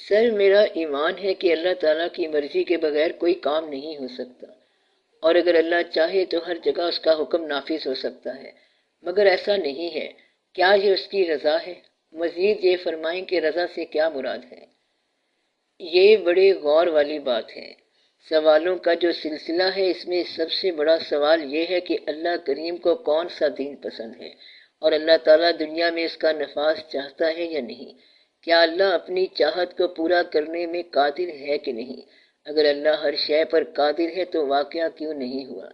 سر میرا ایمان ہے کہ اللہ تعالیٰ کی مرضی کے بغیر کوئی کام نہیں ہو سکتا، اور اگر اللہ چاہے تو ہر جگہ اس کا حکم نافذ ہو سکتا ہے، مگر ایسا نہیں ہے۔ کیا یہ اس کی رضا ہے؟ مزید یہ فرمائیں کہ رضا سے کیا مراد ہے؟ یہ بڑے غور والی بات ہے۔ سوالوں کا جو سلسلہ ہے اس میں سب سے بڑا سوال یہ ہے کہ اللہ کریم کو کون سا دین پسند ہے، اور اللہ تعالیٰ دنیا میں اس کا نفاذ چاہتا ہے یا نہیں۔ کیا اللہ اپنی چاہت کو پورا کرنے میں قادر ہے کہ نہیں؟ اگر اللہ ہر شے پر قادر ہے تو واقعہ کیوں نہیں ہوا؟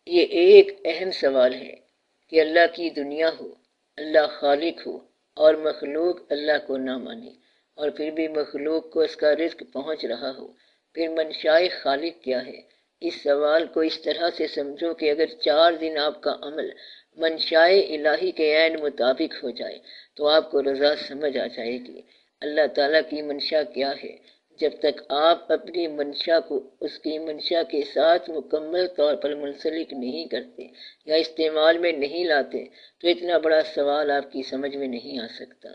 یہ ایک اہم سوال ہے کہ اللہ کی دنیا ہو، اللہ خالق ہو، اور مخلوق اللہ کو نہ مانے، اور پھر بھی مخلوق کو اس کا رزق پہنچ رہا ہو، پھر منشائے خالق کیا ہے؟ اس سوال کو اس طرح سے سمجھو کہ اگر 4 دن آپ کا عمل منشائے الہی کے عین مطابق ہو جائے تو آپ کو رضا سمجھ آ جائے گی۔ اللہ تعالیٰ کی منشا کیا ہے؟ جب تک آپ اپنی منشا کو اس کی منشا کے ساتھ مکمل طور پر منسلک نہیں کرتے یا استعمال میں نہیں لاتے تو اتنا بڑا سوال آپ کی سمجھ میں نہیں آ سکتا۔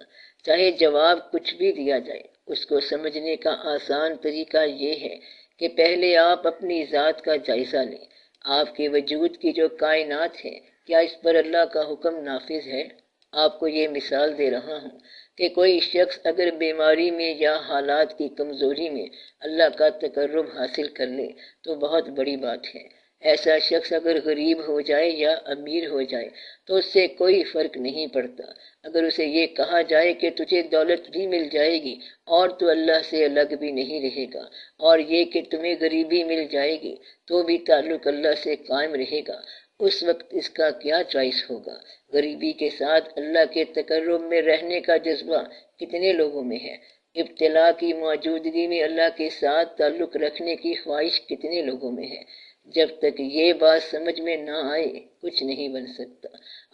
چاہے جواب کچھ بھی دیا جائے، اس کو سمجھنے کا آسان طریقہ یہ ہے کہ پہلے آپ اپنی ذات کا جائزہ لیں۔ آپ کے وجود کی جو کائنات ہے، کیا اس پر اللہ کا حکم نافذ ہے؟ آپ کو یہ مثال دے رہا ہوں کہ کوئی شخص اگر بیماری میں یا حالات کی کمزوری میں اللہ کا تقرب حاصل کر لے تو بہت بڑی بات ہے۔ ایسا شخص اگر غریب ہو جائے یا امیر ہو جائے تو اس سے کوئی فرق نہیں پڑتا۔ اگر اسے یہ کہا جائے کہ تجھے دولت بھی مل جائے گی اور تو اللہ سے الگ بھی نہیں رہے گا، اور یہ کہ تمہیں غریبی مل جائے گی تو بھی تعلق اللہ سے قائم رہے گا، اس وقت اس کا کیا چوائس ہوگا؟ غریبی کے ساتھ اللہ کے تقرب میں رہنے کا جذبہ کتنے لوگوں میں ہے؟ ابتلا کی موجودگی میں اللہ کے ساتھ تعلق رکھنے کی خواہش کتنے لوگوں میں ہے؟ جب تک یہ بات سمجھ میں نہ آئے کچھ نہیں بن سکتا۔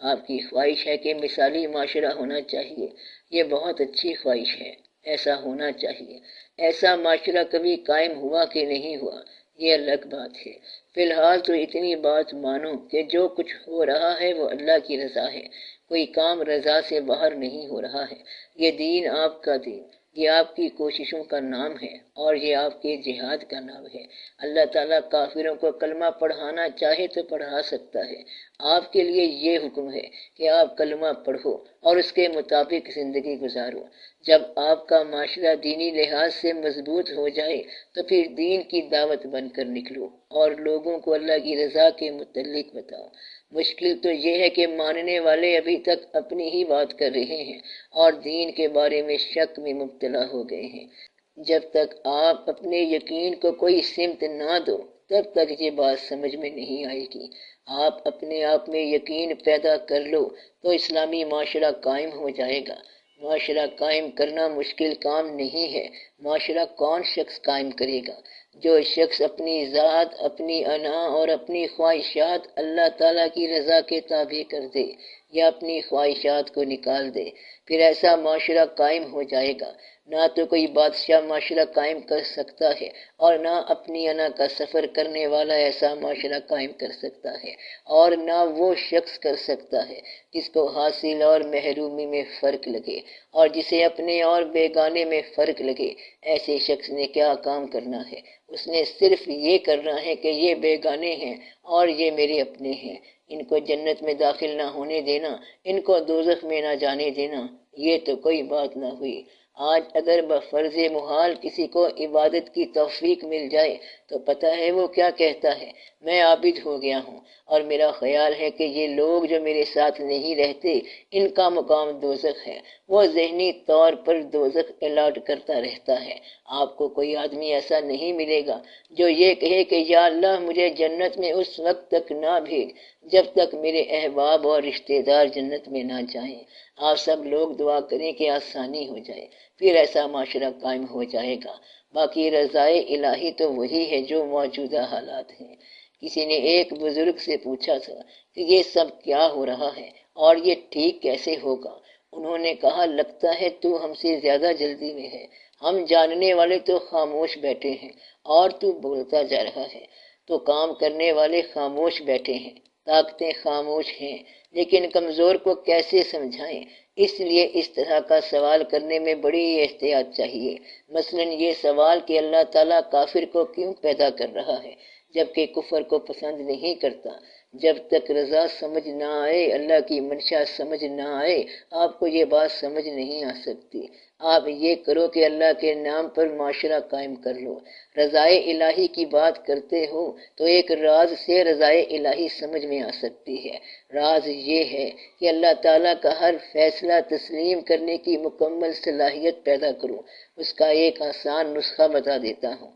آپ کی خواہش ہے کہ مثالی معاشرہ ہونا چاہیے، یہ بہت اچھی خواہش ہے، ایسا ہونا چاہیے۔ ایسا معاشرہ کبھی قائم ہوا کہ نہیں ہوا، یہ الگ بات ہے۔ فی الحال تو اتنی بات مانو کہ جو کچھ ہو رہا ہے وہ اللہ کی رضا ہے، کوئی کام رضا سے باہر نہیں ہو رہا ہے۔ یہ دین آپ کا دین، یہ آپ کی کوششوں کا نام ہے، اور یہ آپ کے جہاد کا نام ہے۔ اللہ تعالیٰ کافروں کو کلمہ پڑھانا چاہے تو پڑھا سکتا ہے۔ آپ کے لیے یہ حکم ہے کہ آپ کلمہ پڑھو اور اس کے مطابق زندگی گزارو۔ جب آپ کا معاشرہ دینی لحاظ سے مضبوط ہو جائے تو پھر دین کی دعوت بن کر نکلو اور لوگوں کو اللہ کی رضا کے متعلق بتاؤ۔ مشکل تو یہ ہے کہ ماننے والے ابھی تک اپنی ہی بات کر رہے ہیں اور دین کے بارے میں شک میں مبتلا ہو گئے ہیں۔ جب تک آپ اپنے یقین کو کوئی سمت نہ دو تب تک یہ بات سمجھ میں نہیں آئے گی۔ آپ اپنے آپ میں یقین پیدا کر لو تو اسلامی معاشرہ قائم ہو جائے گا۔ معاشرہ قائم کرنا مشکل کام نہیں ہے۔ معاشرہ کون شخص قائم کرے گا؟ جو شخص اپنی ذات، اپنی انا اور اپنی خواہشات اللہ تعالیٰ کی رضا کے تابع کر دے یا اپنی خواہشات کو نکال دے، پھر ایسا معاشرہ قائم ہو جائے گا۔ نہ تو کوئی بادشاہ معاشرہ قائم کر سکتا ہے اور نہ اپنی انا کا سفر کرنے والا ایسا معاشرہ قائم کر سکتا ہے، اور نہ وہ شخص کر سکتا ہے جس کو حاصل اور محرومی میں فرق لگے اور جسے اپنے اور بیگانے میں فرق لگے۔ ایسے شخص نے کیا کام کرنا ہے؟ اس نے صرف یہ کرنا ہے کہ یہ بیگانے ہیں اور یہ میرے اپنے ہیں، ان کو جنت میں داخل نہ ہونے دینا، ان کو دوزخ میں نہ جانے دینا، یہ تو کوئی بات نہ ہوئی۔ آج اگر بفرض محال کسی کو عبادت کی توفیق مل جائے تو پتہ ہے وہ کیا کہتا ہے؟ میں عابد ہو گیا ہوں، اور میرا خیال ہے کہ یہ لوگ جو میرے ساتھ نہیں رہتے ان کا مقام دوزخ ہے۔ وہ ذہنی طور پر دوزخ الاٹ کرتا رہتا ہے۔ آپ کو کوئی آدمی ایسا نہیں ملے گا جو یہ کہے کہ یا اللہ مجھے جنت میں اس وقت تک نہ بھیج جب تک میرے احباب اور رشتہ دار جنت میں نہ جائیں۔ آپ سب لوگ دعا کریں کہ آسانی ہو جائے، پھر ایسا معاشرہ قائم ہو جائے گا۔ باقی رضائے الہی تو وہی ہے جو موجودہ حالات ہیں۔ کسی نے ایک بزرگ سے پوچھا تھا کہ یہ سب کیا ہو رہا ہے اور یہ ٹھیک کیسے ہوگا؟ انہوں نے کہا لگتا ہے تو ہم سے زیادہ جلدی میں ہے، ہم جاننے والے تو خاموش بیٹھے ہیں اور تو بولتا جا رہا ہے، تو کام کرنے والے خاموش بیٹھے ہیں۔ طاقتیں خاموش ہیں، لیکن کمزور کو کیسے سمجھائیں؟ اس لیے اس طرح کا سوال کرنے میں بڑی احتیاط چاہیے۔ مثلا یہ سوال کہ اللہ تعالیٰ کافر کو کیوں پیدا کر رہا ہے جبکہ کفر کو پسند نہیں کرتا؟ جب تک رضا سمجھ نہ آئے، اللہ کی منشا سمجھ نہ آئے، آپ کو یہ بات سمجھ نہیں آ سکتی۔ آپ یہ کرو کہ اللہ کے نام پر معاشرہ قائم کر لو۔ رضائے الہی کی بات کرتے ہو تو ایک راز سے رضائے الہی سمجھ میں آ سکتی ہے۔ راز یہ ہے کہ اللہ تعالیٰ کا ہر فیصلہ تسلیم کرنے کی مکمل صلاحیت پیدا کروں۔ اس کا ایک آسان نسخہ بتا دیتا ہوں۔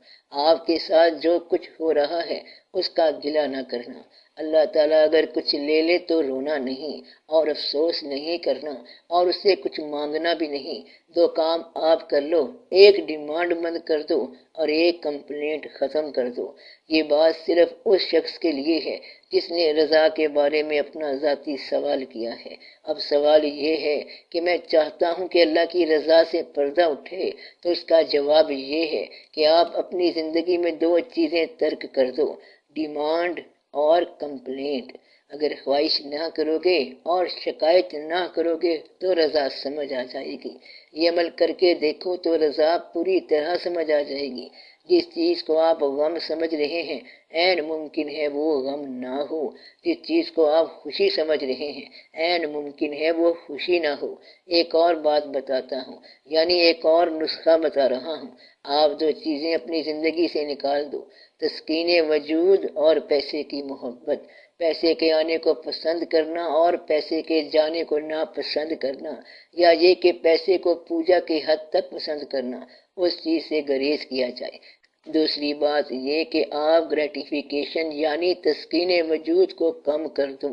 آپ کے ساتھ جو کچھ ہو رہا ہے اس کا گلہ نہ کرنا۔ اللہ تعالیٰ اگر کچھ لے لے تو رونا نہیں اور افسوس نہیں کرنا اور اس سے کچھ مانگنا بھی نہیں۔ دو کام آپ کر لو، ایک ڈیمانڈ بند کر دو اور ایک کمپلینٹ ختم کر دو۔ یہ بات صرف اس شخص کے لیے ہے جس نے رضا کے بارے میں اپنا ذاتی سوال کیا ہے۔ اب سوال یہ ہے کہ میں چاہتا ہوں کہ اللہ کی رضا سے پردہ اٹھے، تو اس کا جواب یہ ہے کہ آپ اپنی زندگی میں دو چیزیں ترک کر دو، ڈیمانڈ اور کمپلینٹ۔ اگر خواہش نہ کرو گے اور شکایت نہ کرو گے تو رضا سمجھ آ جائے گی۔ یہ عمل کر کے دیکھو تو رضا پوری طرح سمجھ آ جائے گی۔ جس چیز کو آپ غم سمجھ رہے ہیں عین ممکن ہے وہ غم نہ ہو، جس چیز کو آپ خوشی سمجھ رہے ہیں عین ممکن ہے وہ خوشی نہ ہو۔ ایک اور بات بتاتا ہوں، یعنی ایک اور نسخہ بتا رہا ہوں۔ آپ دو چیزیں اپنی زندگی سے نکال دو، تسکین وجود اور پیسے کی محبت۔ پیسے کے آنے کو پسند کرنا اور پیسے کے جانے کو ناپسند کرنا، یا یہ کہ پیسے کو پوجا کی حد تک پسند کرنا، اس چیز سے گریز کیا جائے۔ دوسری بات یہ کہ آپ گریٹیفیکیشن یعنی تسکین وجود کو کم کر دو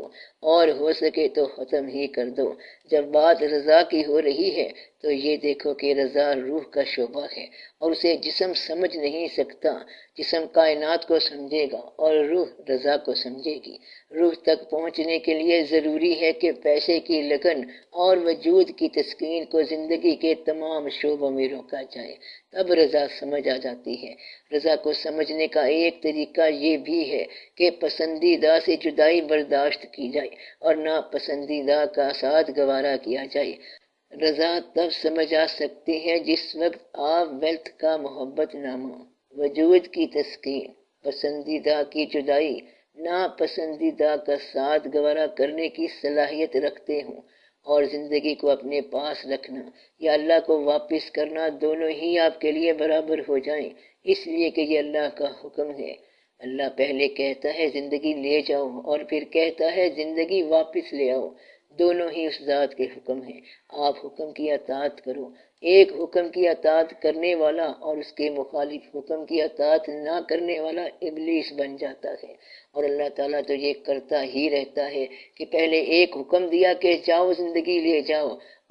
اور ہو سکے تو ختم ہی کر دو۔ جب بات رضا کی ہو رہی ہے تو یہ دیکھو کہ رضا روح کا شعبہ ہے اور اسے جسم سمجھ نہیں سکتا۔ جسم کائنات کو سمجھے گا اور روح رضا کو سمجھے گی۔ روح تک پہنچنے کے لیے ضروری ہے کہ پیسے کی لگن اور وجود کی تسکین کو زندگی کے تمام شعبوں میں روکا جائے، تب رضا سمجھ آ جاتی ہے۔ رضا کو سمجھنے کا ایک طریقہ یہ بھی ہے کہ پسندیدہ سے جدائی برداشت کی جائے اور ناپسندیدہ کا ساتھ گوارا کیا جائے۔ رضا تب سمجھ آ سکتی ہے جس وقت آپ ویلتھ کا محبت نامہ، وجود کی تسکین، پسندیدہ کی جدائی، ناپسندیدہ کا ساتھ گوارا کرنے کی صلاحیت رکھتے ہوں، اور زندگی کو اپنے پاس رکھنا یا اللہ کو واپس کرنا دونوں ہی آپ کے لیے برابر ہو جائیں، اس لیے کہ یہ اللہ کا حکم ہے۔ اللہ پہلے کہتا ہے زندگی لے جاؤ اور پھر کہتا ہے زندگی واپس لے آؤ، دونوں ہی اس ذات کے حکم ہیں۔ آپ حکم کی اطاعت کرو۔ ایک حکم کی اطاعت کرنے والا اور اس کے مخالف حکم کی اطاعت نہ کرنے والا ابلیس بن جاتا ہے، اور اللہ تعالیٰ تو یہ کرتا ہی رہتا ہے کہ پہلے ایک حکم دیا کہ جاؤ زندگی لے جاؤ،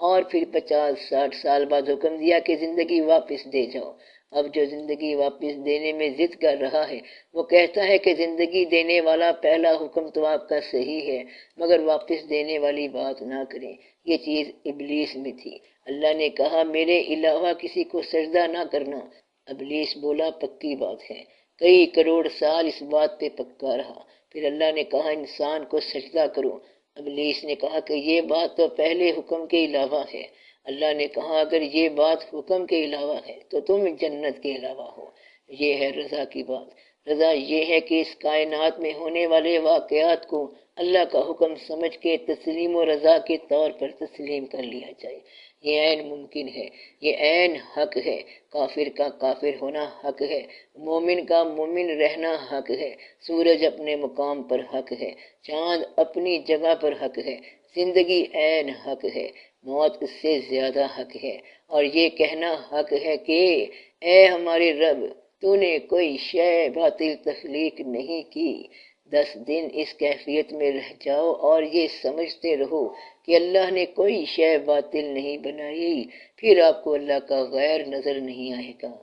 اور پھر 50-60 سال بعد حکم دیا کہ زندگی واپس دے جاؤ۔ اب جو زندگی واپس دینے میں ضد کر رہا ہے وہ کہتا ہے کہ زندگی دینے والا پہلا حکم تو آپ کا صحیح ہے، مگر واپس دینے والی بات نہ کریں۔ یہ چیز ابلیس میں تھی۔ اللہ نے کہا میرے علاوہ کسی کو سجدہ نہ کرنا۔ ابلیس بولا پکی بات ہے۔ کئی کروڑ سال اس بات پہ پکا رہا۔ پھر اللہ نے کہا انسان کو سجدہ کرو۔ ابلیس نے کہا کہ یہ بات تو پہلے حکم کے علاوہ ہے۔ اللہ نے کہا اگر یہ بات حکم کے علاوہ ہے تو تم جنت کے علاوہ ہو۔ یہ ہے رضا کی بات۔ رضا یہ ہے کہ اس کائنات میں ہونے والے واقعات کو اللہ کا حکم سمجھ کے تسلیم و رضا کے طور پر تسلیم کر لیا جائے۔ یہ عین ممکن ہے، یہ عین حق ہے۔ کافر کا کافر ہونا حق ہے، مومن کا مومن رہنا حق ہے، سورج اپنے مقام پر حق ہے، چاند اپنی جگہ پر حق ہے، زندگی عین حق ہے، موت اس سے زیادہ حق ہے، اور یہ کہنا حق ہے کہ اے ہمارے رب تو نے کوئی شے باطل تخلیق نہیں کی۔ 10 دن اس کیفیت میں رہ جاؤ اور یہ سمجھتے رہو کہ اللہ نے کوئی شے باطل نہیں بنائی، پھر آپ کو اللہ کا غیر نظر نہیں آئے گا۔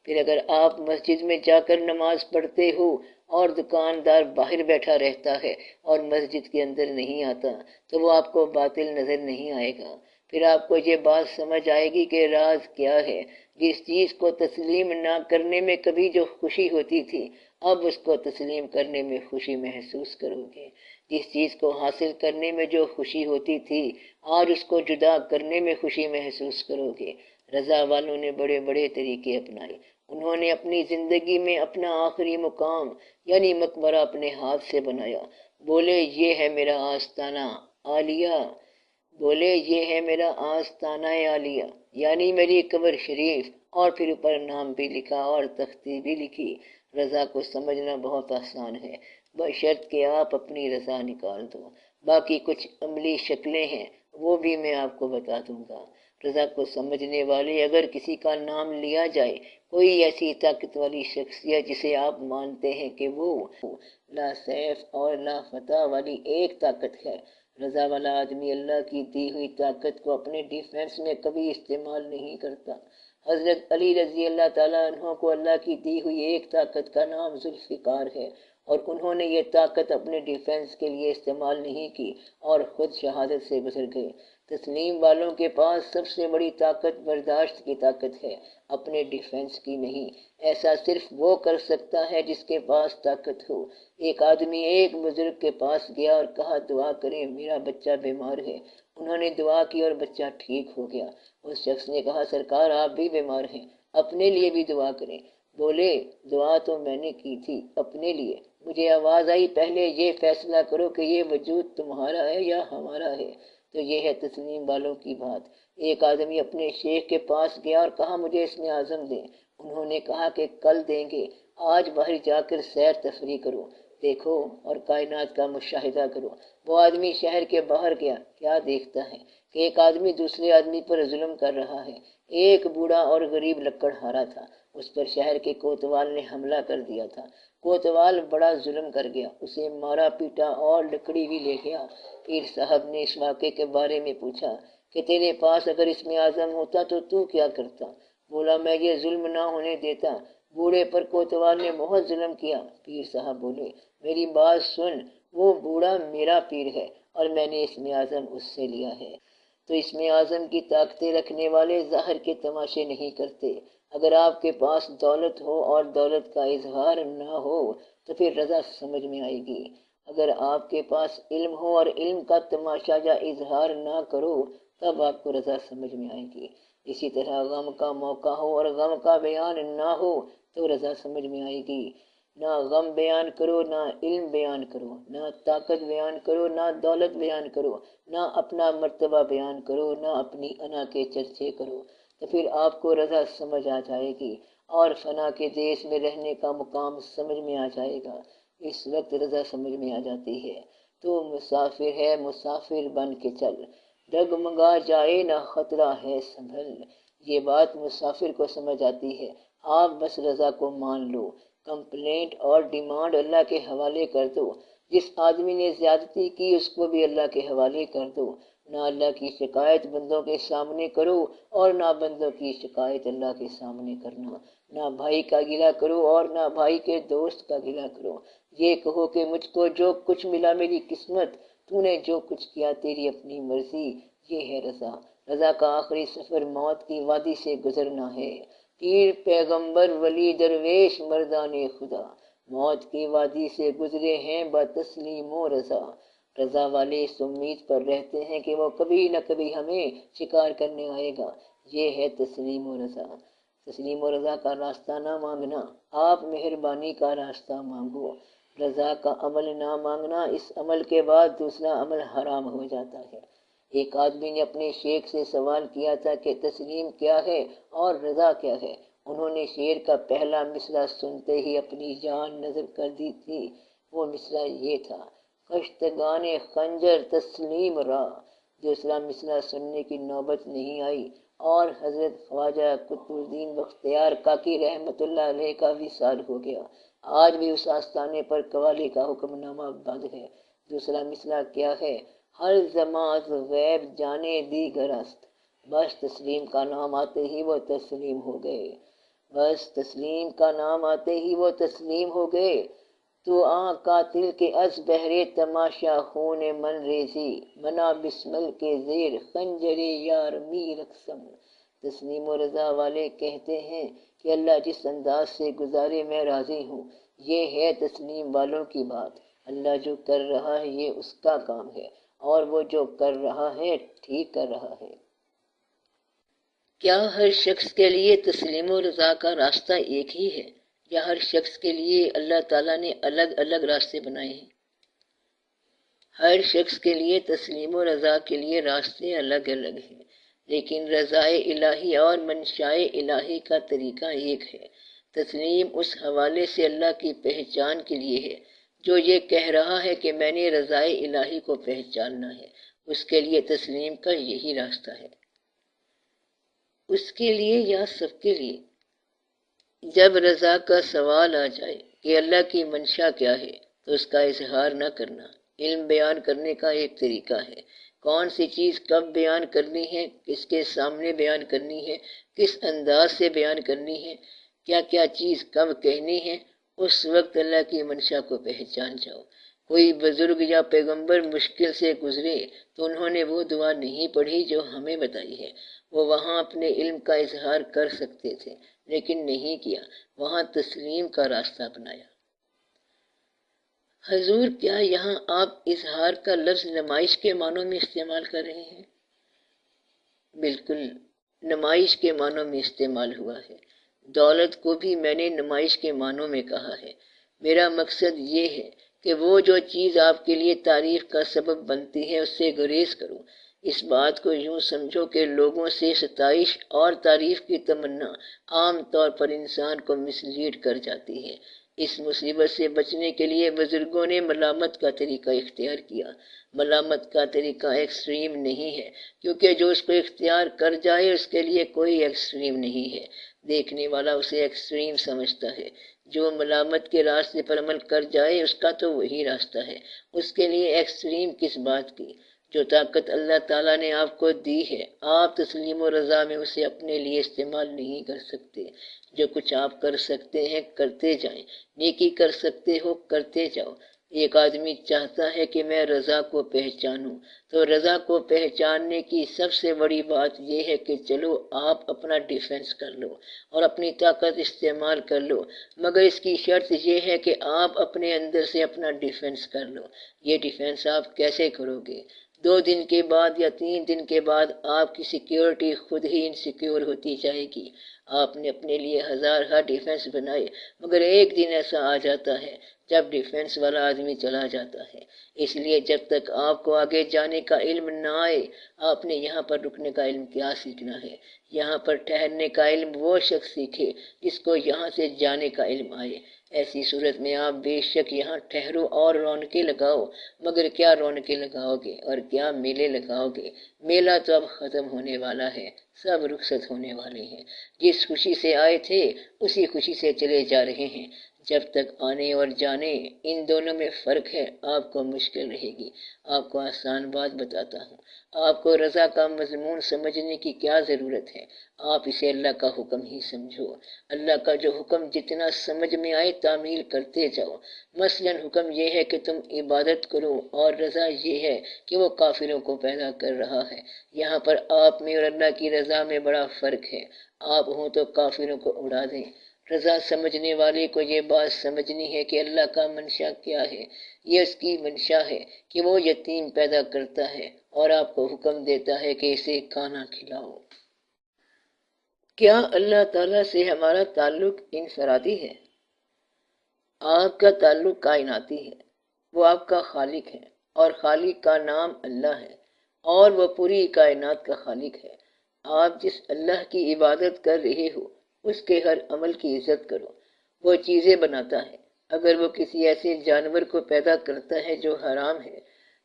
پھر اگر آپ مسجد میں جا کر نماز پڑھتے ہو اور دکاندار باہر بیٹھا رہتا ہے اور مسجد کے اندر نہیں آتا تو وہ آپ کو باطل نظر نہیں آئے گا۔ پھر آپ کو یہ بات سمجھ آئے گی کہ راز کیا ہے۔ جس چیز کو تسلیم نہ کرنے میں کبھی جو خوشی ہوتی تھی اب اس کو تسلیم کرنے میں خوشی محسوس کرو گے۔ جس چیز کو حاصل کرنے میں جو خوشی ہوتی تھی آج اس کو جدا کرنے میں خوشی محسوس کرو گے۔ رضا والوں نے بڑے بڑے طریقے اپنائے۔ انہوں نے اپنی زندگی میں اپنا آخری مقام یعنی مقبرہ اپنے ہاتھ سے بنایا۔ بولے یہ ہے میرا آستانہ عالیہ، بولے یہ ہے میرا آستانہ عالیہ یعنی میری قبر شریف، اور پھر اوپر نام بھی لکھا اور تختی بھی لکھی۔ رضا کو سمجھنا بہت آسان ہے، بشرط کہ آپ اپنی رضا نکال دو۔ باقی کچھ عملی شکلیں ہیں وہ بھی میں آپ کو بتا دوں گا۔ رضا کو سمجھنے والے اگر کسی کا نام لیا جائے، کوئی ایسی طاقت والی شخصیت جسے آپ مانتے ہیں کہ وہ لا سیف اور لا فتح والی ایک طاقت ہے۔ رضا والا آدمی اللہ کی دی ہوئی طاقت کو اپنے ڈیفینس میں کبھی استعمال نہیں کرتا۔ حضرت علی رضی اللہ تعالیٰ عنہ کو اللہ کی دی ہوئی ایک طاقت کا نام ذوالفقار ہے، اور انہوں نے یہ طاقت اپنے ڈیفینس کے لیے استعمال نہیں کی اور خود شہادت سے گزر گئے۔ تسلیم والوں کے پاس سب سے بڑی طاقت برداشت کی طاقت ہے، اپنے ڈیفینس کی نہیں۔ ایسا صرف وہ کر سکتا ہے جس کے پاس طاقت ہو۔ ایک آدمی ایک بزرگ کے پاس گیا اور کہا دعا کریں میرا بچہ بیمار ہے۔ انہوں نے دعا کی اور بچہ ٹھیک ہو گیا۔ اس شخص نے کہا سرکار آپ بھی بیمار ہیں، اپنے لیے بھی دعا کریں۔ بولے دعا تو میں نے کی تھی اپنے لیے، مجھے آواز آئی پہلے یہ فیصلہ کرو کہ یہ وجود تمہارا ہے یا ہمارا ہے۔ تو یہ ہے تسلیم والوں کی بات۔ ایک آدمی اپنے شیخ کے پاس گیا اور کہا مجھے اسم اعظم دیں۔ انہوں نے کہا کہ کل دیں گے، آج باہر جا کر سیر تفریح کرو، دیکھو اور کائنات کا مشاہدہ کرو۔ وہ آدمی شہر کے باہر گیا، کیا دیکھتا ہے کہ ایک آدمی دوسرے آدمی پر ظلم کر رہا ہے۔ ایک بوڑھا اور غریب لکڑہارا تھا، اس پر شہر کے کوتوال نے حملہ کر دیا تھا۔ کوتوال بڑا ظلم کر گیا، اسے مارا پیٹا اور لکڑی بھی لے گیا۔ پیر صاحب نے اس واقعے کے بارے میں پوچھا کہ تیرے پاس اگر اسم اعظم ہوتا تو کیا کرتا؟ بولا میں یہ ظلم نہ ہونے دیتا، بوڑھے پر کوتوال نے بہت ظلم کیا۔ پیر صاحب بولے میری بات سن، وہ بوڑھا میرا پیر ہے اور میں نے اسم اعظم اس سے لیا ہے۔ تو اسم اعظم کی طاقتیں رکھنے والے ظاہر کے تماشے نہیں کرتے۔ اگر آپ کے پاس دولت ہو اور دولت کا اظہار نہ ہو تو پھر رضا سمجھ میں آئے گی۔ اگر آپ کے پاس علم ہو اور علم کا تماشا یا اظہار نہ کرو تب آپ کو رضا سمجھ میں آئے گی۔ اسی طرح غم کا موقع ہو اور غم کا بیان نہ ہو تو رضا سمجھ میں آئے گی۔ نہ غم بیان کرو، نہ علم بیان کرو، نہ طاقت بیان کرو، نہ دولت بیان کرو، نہ اپنا مرتبہ بیان کرو، نہ اپنی انا کے چرچے کرو، تو پھر آپ کو رضا سمجھ آ جائے گی اور فنا کے دیس میں رہنے کا مقام سمجھ میں آ جائے گا۔ اس وقت رضا سمجھ میں آ جاتی ہے۔ تو مسافر ہے مسافر بن کے چل، ڈگمگا جائے نہ خطرہ ہے سنبھل۔ یہ بات مسافر کو سمجھ آتی ہے۔ آپ بس رضا کو مان لو، کمپلینٹ اور ڈیمانڈ اللہ کے حوالے کر دو۔ جس آدمی نے زیادتی کی اس کو بھی اللہ کے حوالے کر دو۔ نہ اللہ کی شکایت بندوں کے سامنے کرو اور نہ بندوں کی شکایت اللہ کے سامنے کرنا۔ نہ بھائی کا گلہ کرو اور نہ بھائی کے دوست کا گلہ کرو۔ یہ کہو کہ مجھ کو جو کچھ ملا میری قسمت، تو نے جو کچھ کیا تیری اپنی مرضی، یہ ہے رضا۔ رضا کا آخری سفر موت کی وادی سے گزرنا ہے۔ پیر پیغمبر ولی درویش مردان خدا موت کی وادی سے گزرے ہیں با تسلیم و رضا۔ رضا والے اس امید پر رہتے ہیں کہ وہ کبھی نہ کبھی ہمیں شکار کرنے آئے گا۔ یہ ہے تسلیم و رضا۔ تسلیم و رضا کا راستہ نہ مانگنا، آپ مہربانی کا راستہ مانگو۔ رضا کا عمل نہ مانگنا، اس عمل کے بعد دوسرا عمل حرام ہو جاتا ہے۔ ایک آدمی نے اپنے شیخ سے سوال کیا تھا کہ تسلیم کیا ہے اور رضا کیا ہے۔ انہوں نے شعر کا پہلا مصرع سنتے ہی اپنی جان نذر کر دی تھی۔ وہ مصرع یہ تھا کشتگان خنجر تسلیم را۔ دوسرا مصرع سننے کی نوبت نہیں آئی اور حضرت خواجہ قطب الدین بختیار کاکی رحمۃ اللہ علیہ کا وصال ہو گیا۔ آج بھی اس آستانے پر قوالی کا حکم نامہ بند ہے۔ دوسرا مصرع کیا ہے ہر زماں از غیب جانے دیگر است۔ بس تسلیم کا نام آتے ہی وہ تسلیم ہو گئے۔ بس تسلیم کا نام آتے ہی وہ تسلیم ہو گئے۔ تو قاتل کے از بہرے تماشا خون من ریزی، منا بسمل کے زیر خنجر یار می رقصم۔ تسلیم و رضا والے کہتے ہیں کہ اللہ جس انداز سے گزارے میں راضی ہوں، یہ ہے تسلیم والوں کی بات۔ اللہ جو کر رہا ہے یہ اس کا کام ہے، اور وہ جو کر رہا ہے ٹھیک کر رہا ہے۔ کیا ہر شخص کے لیے تسلیم و رضا کا راستہ ایک ہی ہے، یا ہر شخص کے لیے اللہ تعالیٰ نے الگ الگ راستے بنائے ہیں؟ ہر شخص کے لیے تسلیم و رضا کے لیے راستے الگ الگ ہیں، لیکن رضائے الہی اور منشائے الہی کا طریقہ ایک ہے۔ تسلیم اس حوالے سے اللہ کی پہچان کے لیے ہے جو یہ کہہ رہا ہے کہ میں نے رضائے الہی کو پہچاننا ہے، اس کے لیے تسلیم کا یہی راستہ ہے۔ اس کے لیے یا سب کے لیے؟ جب رضا کا سوال آ جائے کہ اللہ کی منشا کیا ہے تو اس کا اظہار نہ کرنا علم بیان کرنے کا ایک طریقہ ہے۔ کون سی چیز کب بیان کرنی ہے، کس کے سامنے بیان کرنی ہے، کس انداز سے بیان کرنی ہے، کیا کیا چیز کب کہنی ہے، اس وقت اللہ کی منشا کو پہچان جاؤ۔ کوئی بزرگ یا پیغمبر مشکل سے گزرے تو انہوں نے وہ دعا نہیں پڑھی جو ہمیں بتائی ہے۔ وہ وہاں اپنے علم کا اظہار کر سکتے تھے لیکن نہیں کیا، وہاں تسلیم کا راستہ اپنایا۔ حضور، کیا یہاں آپ اظہار کا لفظ نمائش کے معنوں میں استعمال کر رہے ہیں؟ بالکل، نمائش کے معنوں میں استعمال ہوا ہے۔ دولت کو بھی میں نے نمائش کے معنوں میں کہا ہے۔ میرا مقصد یہ ہے کہ وہ جو چیز آپ کے لیے تعریف کا سبب بنتی ہے اس سے گریز کرو۔ اس بات کو یوں سمجھو کہ لوگوں سے ستائش اور تعریف کی تمنا عام طور پر انسان کو مسلیڈ کر جاتی ہے۔ اس مصیبت سے بچنے کے لیے بزرگوں نے ملامت کا طریقہ اختیار کیا۔ ملامت کا طریقہ ایکسٹریم نہیں ہے، کیونکہ جو اس کو اختیار کر جائے اس کے لیے کوئی ایکسٹریم نہیں ہے۔ دیکھنے والا اسے ایکسٹریم سمجھتا ہے۔ جو ملامت کے راستے پر عمل کر جائے اس کا تو وہی راستہ ہے، اس کے لیے ایکسٹریم کس بات کی؟ جو طاقت اللہ تعالیٰ نے آپ کو دی ہے، آپ تسلیم و رضا میں اسے اپنے لیے استعمال نہیں کر سکتے۔ جو کچھ آپ کر سکتے ہیں کرتے جائیں، نیکی کر سکتے ہو کرتے جاؤ۔ ایک آدمی چاہتا ہے کہ میں رضا کو پہچانوں، تو رضا کو پہچاننے کی سب سے بڑی بات یہ ہے کہ چلو آپ اپنا ڈیفنس کر لو اور اپنی طاقت استعمال کر لو، مگر اس کی شرط یہ ہے کہ آپ اپنے اندر سے اپنا ڈیفنس کر لو۔ یہ ڈیفنس آپ کیسے کرو گے؟ 2 دن کے بعد یا 3 دن کے بعد آپ کی سیکیورٹی خود ہی انسیکیور ہوتی جائے گی۔ آپ نے اپنے لیے ہزارہ ڈیفنس بنائے، مگر ایک دن ایسا آ جاتا ہے جب ڈیفنس والا آدمی چلا جاتا ہے۔ اس لیے جب تک آپ کو آگے جانے کا علم نہ آئے، آپ نے یہاں پر رکنے کا علم کیا سیکھنا ہے؟ یہاں پر ٹھہرنے کا علم وہ شخص سیکھے جس کو یہاں سے جانے کا علم آئے۔ ایسی صورت میں آپ بے شک یہاں ٹھہرو اور رونقیں لگاؤ، مگر کیا رونقیں لگاؤ گے اور کیا میلے لگاؤ گے؟ میلہ تو اب ختم ہونے والا ہے، سب رخصت ہونے والے ہیں۔ جس خوشی سے آئے تھے اسی خوشی سے چلے جا رہے ہیں۔ جب تک آنے اور جانے ان دونوں میں فرق ہے، آپ کو مشکل رہے گی۔ آپ کو آسان بات بتاتا ہوں، آپ کو رضا کا مضمون سمجھنے کی کیا ضرورت ہے؟ آپ اسے اللہ کا حکم ہی سمجھو۔ اللہ کا جو حکم جتنا سمجھ میں آئے تعمیل کرتے جاؤ۔ مثلا حکم یہ ہے کہ تم عبادت کرو، اور رضا یہ ہے کہ وہ کافروں کو پیدا کر رہا ہے۔ یہاں پر آپ میں اور اللہ کی رضا میں بڑا فرق ہے۔ آپ ہوں تو کافروں کو اڑا دیں۔ رضا سمجھنے والے کو یہ بات سمجھنی ہے کہ اللہ کا منشا کیا ہے۔ یہ اس کی منشا ہے کہ وہ یتیم پیدا کرتا ہے اور آپ کو حکم دیتا ہے کہ اسے کھانا کھلاؤ۔ کیا اللہ تعالیٰ سے ہمارا تعلق انفرادی ہے؟ آپ کا تعلق کائناتی ہے۔ وہ آپ کا خالق ہے اور خالق کا نام اللہ ہے، اور وہ پوری کائنات کا خالق ہے۔ آپ جس اللہ کی عبادت کر رہے ہو اس کے ہر عمل کی عزت کرو۔ وہ چیزیں بناتا ہے۔ اگر وہ کسی ایسے جانور کو پیدا کرتا ہے جو حرام ہے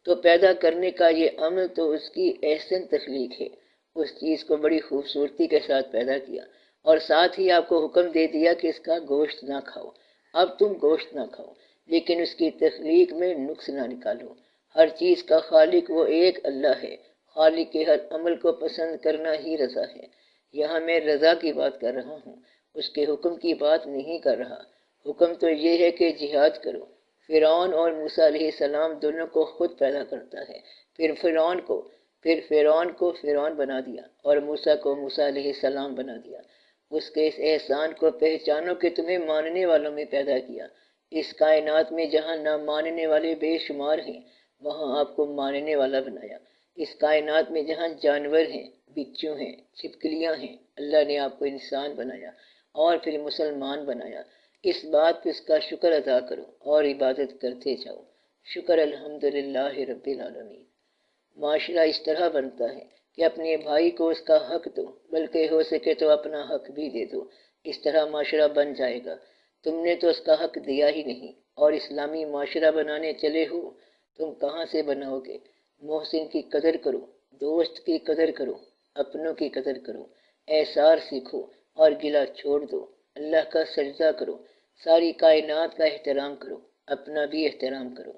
تو پیدا کرنے کا یہ عمل تو اس کی احسن تخلیق ہے۔ اس چیز کو بڑی خوبصورتی کے ساتھ پیدا کیا اور ساتھ ہی آپ کو حکم دے دیا کہ اس کا گوشت نہ کھاؤ۔ اب تم گوشت نہ کھاؤ، لیکن اس کی تخلیق میں نقص نہ نکالو۔ ہر چیز کا خالق وہ ایک اللہ ہے۔ خالق کے ہر عمل کو پسند کرنا ہی رضا ہے۔ یہاں میں رضا کی بات کر رہا ہوں، اس کے حکم کی بات نہیں کر رہا۔ حکم تو یہ ہے کہ جہاد کرو۔ فرعون اور موسیٰ علیہ السلام دونوں کو خود پیدا کرتا ہے، پھر فرعون کو فرعون بنا دیا اور موسیٰ کو موسیٰ علیہ السلام بنا دیا۔ اس کے اس احسان کو پہچانو کہ تمہیں ماننے والوں میں پیدا کیا، اس کائنات میں جہاں نہ ماننے والے بے شمار ہیں وہاں آپ کو ماننے والا بنایا۔ اس کائنات میں جہاں جانور ہیں، بچھو ہیں، چھپکلیاں ہیں، اللہ نے آپ کو انسان بنایا اور پھر مسلمان بنایا۔ اس بات پہ اس کا شکر ادا کرو اور عبادت کرتے جاؤ۔ شکر الحمدللہ رب العالمین۔ معاشرہ اس طرح بنتا ہے کہ اپنے بھائی کو اس کا حق دو، بلکہ ہو سکے تو اپنا حق بھی دے دو۔ اس طرح معاشرہ بن جائے گا۔ تم نے تو اس کا حق دیا ہی نہیں اور اسلامی معاشرہ بنانے چلے ہو، تم کہاں سے بناؤ گے؟ محسن کی قدر کرو، دوست کی قدر کرو، اپنوں کی قدر کرو، احسار سیکھو اور گلہ چھوڑ دو۔ اللہ کا سجدہ کرو، ساری کائنات کا احترام کرو، اپنا بھی احترام کرو۔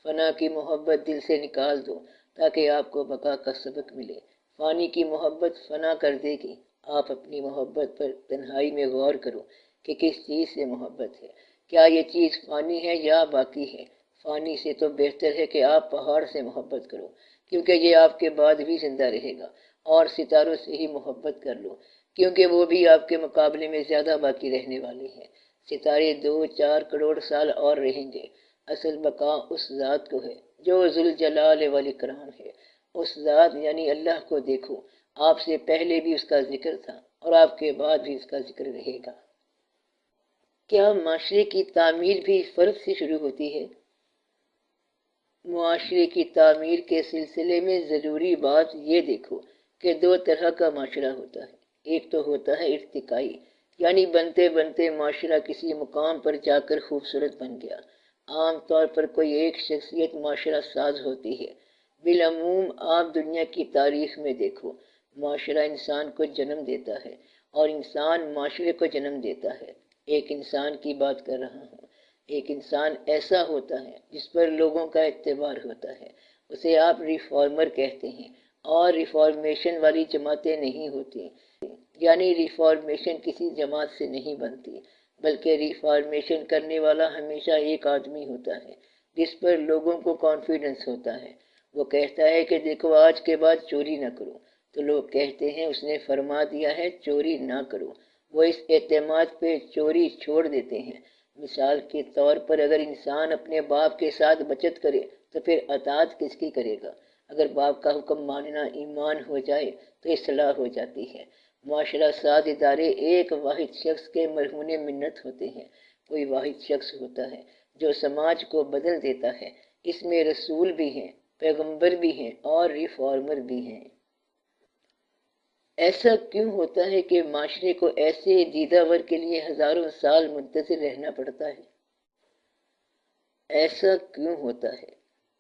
فنا کی محبت دل سے نکال دو تاکہ آپ کو بقا کا سبق ملے۔ فانی کی محبت فنا کر دے گی۔ آپ اپنی محبت پر تنہائی میں غور کرو کہ کس چیز سے محبت ہے۔ کیا یہ چیز فانی ہے یا باقی ہے؟ فانی سے تو بہتر ہے کہ آپ پہاڑ سے محبت کرو، کیونکہ یہ آپ کے بعد بھی زندہ رہے گا، اور ستاروں سے ہی محبت کر لو، کیونکہ وہ بھی آپ کے مقابلے میں زیادہ باقی رہنے والے ہیں۔ ستارے 2-4 کروڑ سال اور رہیں گے۔ اصل بقا اس ذات کو ہے جو ذوالجلال والاکرام ہے۔ اس ذات یعنی اللہ کو دیکھو۔ آپ سے پہلے بھی اس کا ذکر تھا اور آپ کے بعد بھی اس کا ذکر رہے گا۔ کیا معاشرے کی تعمیر بھی فرد سے شروع ہوتی ہے؟ معاشرے کی تعمیر کے سلسلے میں ضروری بات یہ دیکھو کہ 2 طرح کا معاشرہ ہوتا ہے۔ ایک تو ہوتا ہے ارتقائی، یعنی بنتے بنتے معاشرہ کسی مقام پر جا کر خوبصورت بن گیا۔ عام طور پر کوئی ایک شخصیت معاشرہ ساز ہوتی ہے۔ بالعموم آپ دنیا کی تاریخ میں دیکھو، معاشرہ انسان کو جنم دیتا ہے اور انسان معاشرے کو جنم دیتا ہے۔ ایک انسان کی بات کر رہا ہوں۔ ایک انسان ایسا ہوتا ہے جس پر لوگوں کا اعتبار ہوتا ہے، اسے آپ ریفارمر کہتے ہیں، اور ریفارمیشن والی جماعتیں نہیں ہوتی، یعنی ریفارمیشن کسی جماعت سے نہیں بنتی، بلکہ ریفارمیشن کرنے والا ہمیشہ ایک آدمی ہوتا ہے جس پر لوگوں کو کانفیڈنس ہوتا ہے۔ وہ کہتا ہے کہ دیکھو آج کے بعد چوری نہ کرو، تو لوگ کہتے ہیں اس نے فرما دیا ہے چوری نہ کرو۔ وہ اس اعتماد پہ چوری چھوڑ دیتے ہیں۔ مثال کے طور پر اگر انسان اپنے باپ کے ساتھ بچت کرے تو پھر اطاعت کس کی کرے گا؟ اگر باپ کا حکم ماننا ایمان ہو جائے تو اصلاح ہو جاتی ہے۔ معاشرہ ساز ادارے ایک واحد شخص کے مرہون منت ہوتے ہیں۔ کوئی واحد شخص ہوتا ہے جو سماج کو بدل دیتا ہے۔ اس میں رسول بھی ہیں، پیغمبر بھی ہیں اور ریفارمر بھی ہیں۔ ایسا کیوں ہوتا ہے کہ معاشرے کو ایسے دیدہ ور کے لیے ہزاروں سال منتظر رہنا پڑتا ہے؟ ایسا کیوں ہوتا ہے؟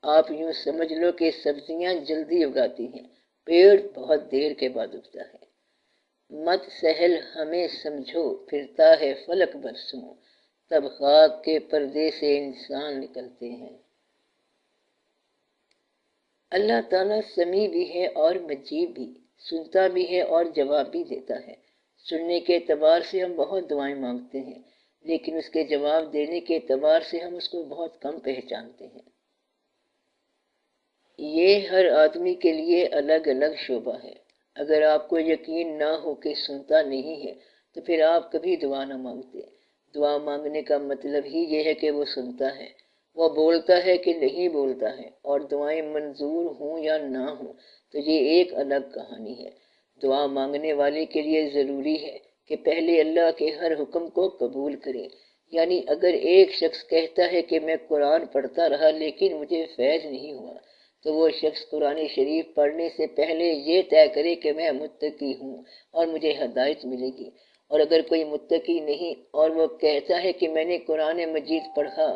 آپ یوں سمجھ لو کہ سبزیاں جلدی اگاتی ہیں، پیڑ بہت دیر کے بعد اگتا ہے۔ مت سہل ہمیں سمجھو، پھرتا ہے فلک برسوں، تب خاک کے پردے سے انسان نکلتے ہیں۔ اللہ تعالیٰ سمیع بھی ہے اور مجیب بھی، سنتا بھی ہے اور جواب بھی دیتا ہے۔ سننے کے اعتبار سے ہم بہت دعائیں مانگتے ہیں، لیکن اس کے جواب دینے کے اعتبار سے ہم اس کو بہت کم پہچانتے ہیں۔ یہ ہر آدمی کے لیے الگ الگ شعبہ ہے۔ اگر آپ کو یقین نہ ہو کہ سنتا نہیں ہے تو پھر آپ کبھی دعا نہ مانگتے۔ دعا مانگنے کا مطلب ہی یہ ہے کہ وہ سنتا ہے، وہ بولتا ہے کہ نہیں بولتا ہے، اور دعائیں منظور ہوں یا نہ ہوں تو یہ ایک الگ کہانی ہے۔ دعا مانگنے والے کے لیے ضروری ہے کہ پہلے اللہ کے ہر حکم کو قبول کرے۔ یعنی اگر ایک شخص کہتا ہے کہ میں قرآن پڑھتا رہا لیکن مجھے فیض نہیں ہوا، تو وہ شخص قرآن شریف پڑھنے سے پہلے یہ طے کرے کہ میں متقی ہوں اور مجھے ہدایت ملے گی۔ اور اگر کوئی متقی نہیں اور وہ کہتا ہے کہ میں نے قرآن مجید پڑھا،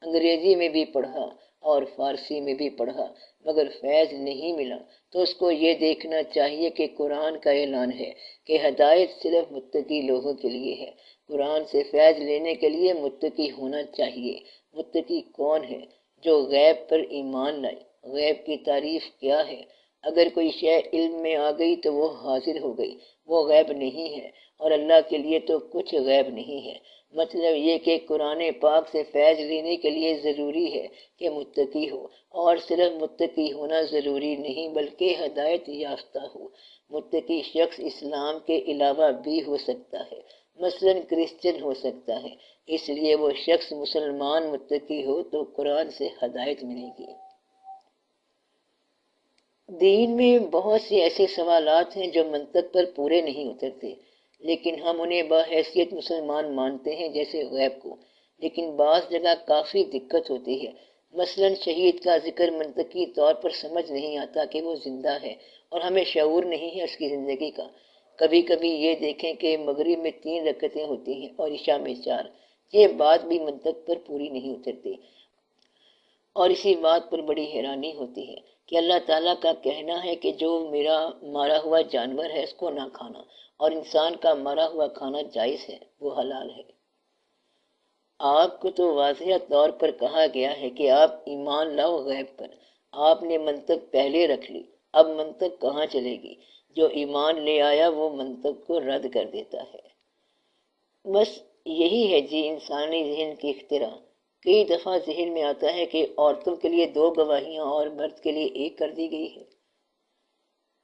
انگریزی میں بھی پڑھا اور فارسی میں بھی پڑھا، مگر فیض نہیں ملا، تو اس کو یہ دیکھنا چاہیے کہ قرآن کا اعلان ہے کہ ہدایت صرف متقی لوگوں کے لیے ہے۔ قرآن سے فیض لینے کے لیے متقی ہونا چاہیے۔ متقی کون ہے؟ جو غیب پر ایمان لائے۔ غیب کی تعریف کیا ہے؟ اگر کوئی شے علم میں آ گئی تو وہ حاضر ہو گئی، وہ غیب نہیں ہے، اور اللہ کے لیے تو کچھ غیب نہیں ہے۔ مطلب یہ کہ قرآن پاک سے فیض لینے کے لیے ضروری ہے کہ متقی ہو، اور صرف متقی ہونا ضروری نہیں بلکہ ہدایت یافتہ ہو۔ متقی شخص اسلام کے علاوہ بھی ہو سکتا ہے، مثلاً کرسچن ہو سکتا ہے، اس لیے وہ شخص مسلمان متقی ہو تو قرآن سے ہدایت ملے گی۔ دین میں بہت سے ایسے سوالات ہیں جو منطق پر پورے نہیں اترتے، لیکن ہم انہیں بحیثیت مسلمان مانتے ہیں، جیسے غیب کو، لیکن بعض جگہ کافی دقت ہوتی ہے۔ مثلاً شہید کا ذکر منطقی طور پر سمجھ نہیں آتا کہ وہ زندہ ہے اور ہمیں شعور نہیں ہے اس کی زندگی کا۔ کبھی کبھی یہ دیکھیں کہ مغرب میں 3 رکعتیں ہوتی ہیں اور عشاء میں 4، یہ بات بھی منطق پر پوری نہیں اترتی، اور اسی بات پر بڑی حیرانی ہوتی ہے کہ اللہ تعالیٰ کا کہنا ہے کہ جو میرا مارا ہوا جانور ہے اس کو نہ کھانا، اور انسان کا مرا ہوا کھانا جائز ہے، وہ حلال ہے۔ آپ کو تو واضح طور پر کہا گیا ہے کہ آپ ایمان لاؤ غیب پر، آپ نے منطق پہلے رکھ لی، اب منطق کہاں چلے گی؟ جو ایمان لے آیا وہ منطق کو رد کر دیتا ہے۔ بس یہی ہے جی انسانی ذہن کی اختراع۔ کئی دفعہ ذہن میں آتا ہے کہ عورتوں کے لیے 2 گواہیاں اور مرد کے لیے 1 کر دی گئی ہے۔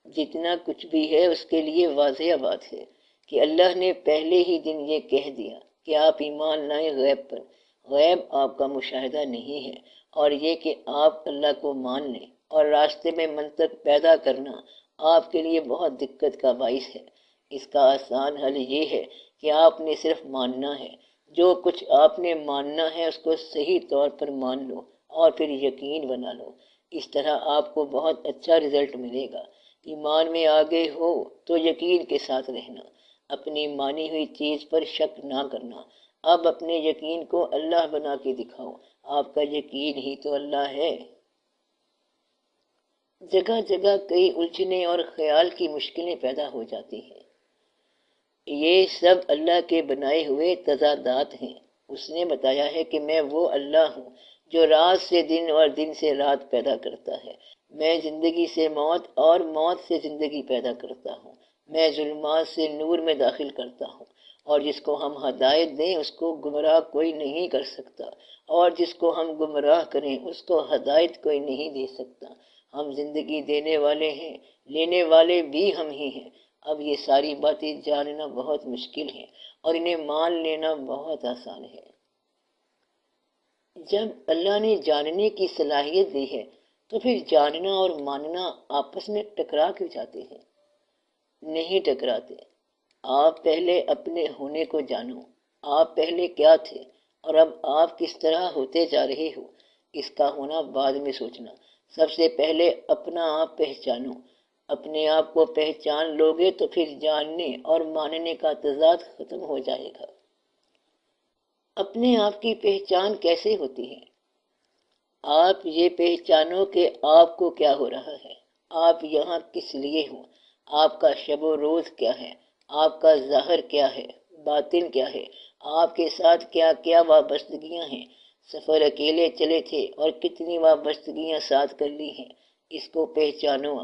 جتنا کچھ بھی ہے اس کے لیے واضح بات ہے کہ اللہ نے پہلے ہی دن یہ کہہ دیا کہ آپ ایمان لائیں غیب پر۔ غیب آپ کا مشاہدہ نہیں ہے، اور یہ کہ آپ اللہ کو مان لیں اور راستے میں منطق پیدا کرنا آپ کے لیے بہت دقت کا باعث ہے۔ اس کا آسان حل یہ ہے کہ آپ نے صرف ماننا ہے، جو کچھ آپ نے ماننا ہے اس کو صحیح طور پر مان لو اور پھر یقین بنا لو، اس طرح آپ کو بہت اچھا رزلٹ ملے گا۔ ایمان میں آگے ہو تو یقین کے ساتھ رہنا، اپنی مانی ہوئی چیز پر شک نہ کرنا۔ اب اپنے یقین کو اللہ بنا کے دکھاؤ، آپ کا یقین ہی تو اللہ ہے۔ جگہ جگہ کئی الجھنیں اور خیال کی مشکلیں پیدا ہو جاتی ہیں۔ یہ سب اللہ کے بنائے ہوئے تضادات ہیں۔ اس نے بتایا ہے کہ میں وہ اللہ ہوں جو رات سے دن اور دن سے رات پیدا کرتا ہے، میں زندگی سے موت اور موت سے زندگی پیدا کرتا ہوں، میں ظلمات سے نور میں داخل کرتا ہوں، اور جس کو ہم ہدایت دیں اس کو گمراہ کوئی نہیں کر سکتا، اور جس کو ہم گمراہ کریں اس کو ہدایت کوئی نہیں دے سکتا۔ ہم زندگی دینے والے ہیں، لینے والے بھی ہم ہی ہیں۔ اب یہ ساری باتیں جاننا بہت مشکل ہے اور انہیں مان لینا بہت آسان ہے۔ جب اللہ نے جاننے کی صلاحیت دی ہے تو پھر جاننا اور ماننا آپس میں ٹکرا کیوں جاتے ہیں؟ نہیں ٹکراتے۔ آپ پہلے اپنے ہونے کو جانو، آپ پہلے کیا تھے اور اب آپ کس طرح ہوتے جا رہے ہو، اس کا ہونا بعد میں سوچنا۔ سب سے پہلے اپنا آپ پہچانو۔ اپنے آپ کو پہچان لوگے تو پھر جاننے اور ماننے کا تضاد ختم ہو جائے گا۔ اپنے آپ کی پہچان کیسے ہوتی ہے؟ آپ یہ پہچانو کہ آپ کو کیا ہو رہا ہے، آپ یہاں کس لیے ہو، آپ کا شب و روز کیا ہے، آپ کا ظاہر کیا ہے، باطن کیا ہے، آپ کے ساتھ کیا کیا وابستگیاں ہیں، سفر اکیلے چلے تھے اور کتنی وابستگیاں ساتھ کر لی ہیں، اس کو پہچانو۔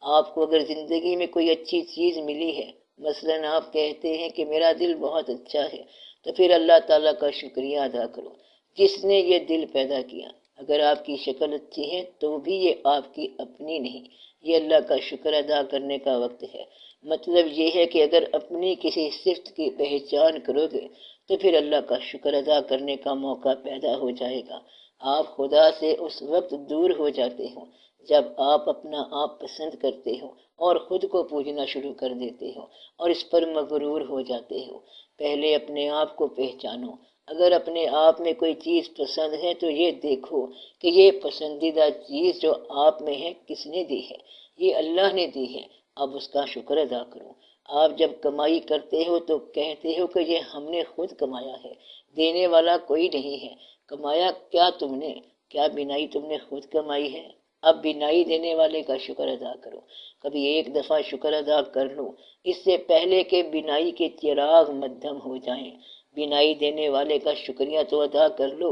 آپ کو اگر زندگی میں کوئی اچھی چیز ملی ہے، مثلاً آپ کہتے ہیں کہ میرا دل بہت اچھا ہے، تو پھر اللہ تعالیٰ کا شکریہ ادا کرو جس نے یہ دل پیدا کیا۔ اگر آپ کی شکل اچھی ہے تو بھی یہ آپ کی اپنی نہیں، یہ اللہ کا شکر ادا کرنے کا وقت ہے۔ مطلب یہ ہے کہ اگر اپنی کسی صفت کی پہچان کرو گے تو پھر اللہ کا شکر ادا کرنے کا موقع پیدا ہو جائے گا۔ آپ خدا سے اس وقت دور ہو جاتے ہو جب آپ اپنا آپ پسند کرتے ہو اور خود کو پوجنا شروع کر دیتے ہو اور اس پر مغرور ہو جاتے ہو۔ پہلے اپنے آپ کو پہچانو۔ اگر اپنے آپ میں کوئی چیز پسند ہے تو یہ دیکھو کہ یہ پسندیدہ چیز جو آپ میں ہے کس نے دی ہے؟ یہ اللہ نے دی ہے۔ اب اس کا شکر ادا کرو۔ آپ جب کمائی کرتے ہو تو کہتے ہو کہ یہ ہم نے خود کمایا ہے، دینے والا کوئی نہیں ہے۔ کمایا کیا تم نے؟ کیا بینائی تم نے خود کمائی ہے؟ اب بینائی دینے والے کا شکر ادا کرو۔ کبھی ایک دفعہ شکر ادا کر لو، اس سے پہلے کہ بینائی کے چراغ مدھم ہو جائیں۔ بینائی دینے والے کا شکریہ تو ادا کر لو۔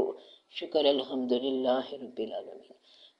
شکر الحمدللہ رب العالمین۔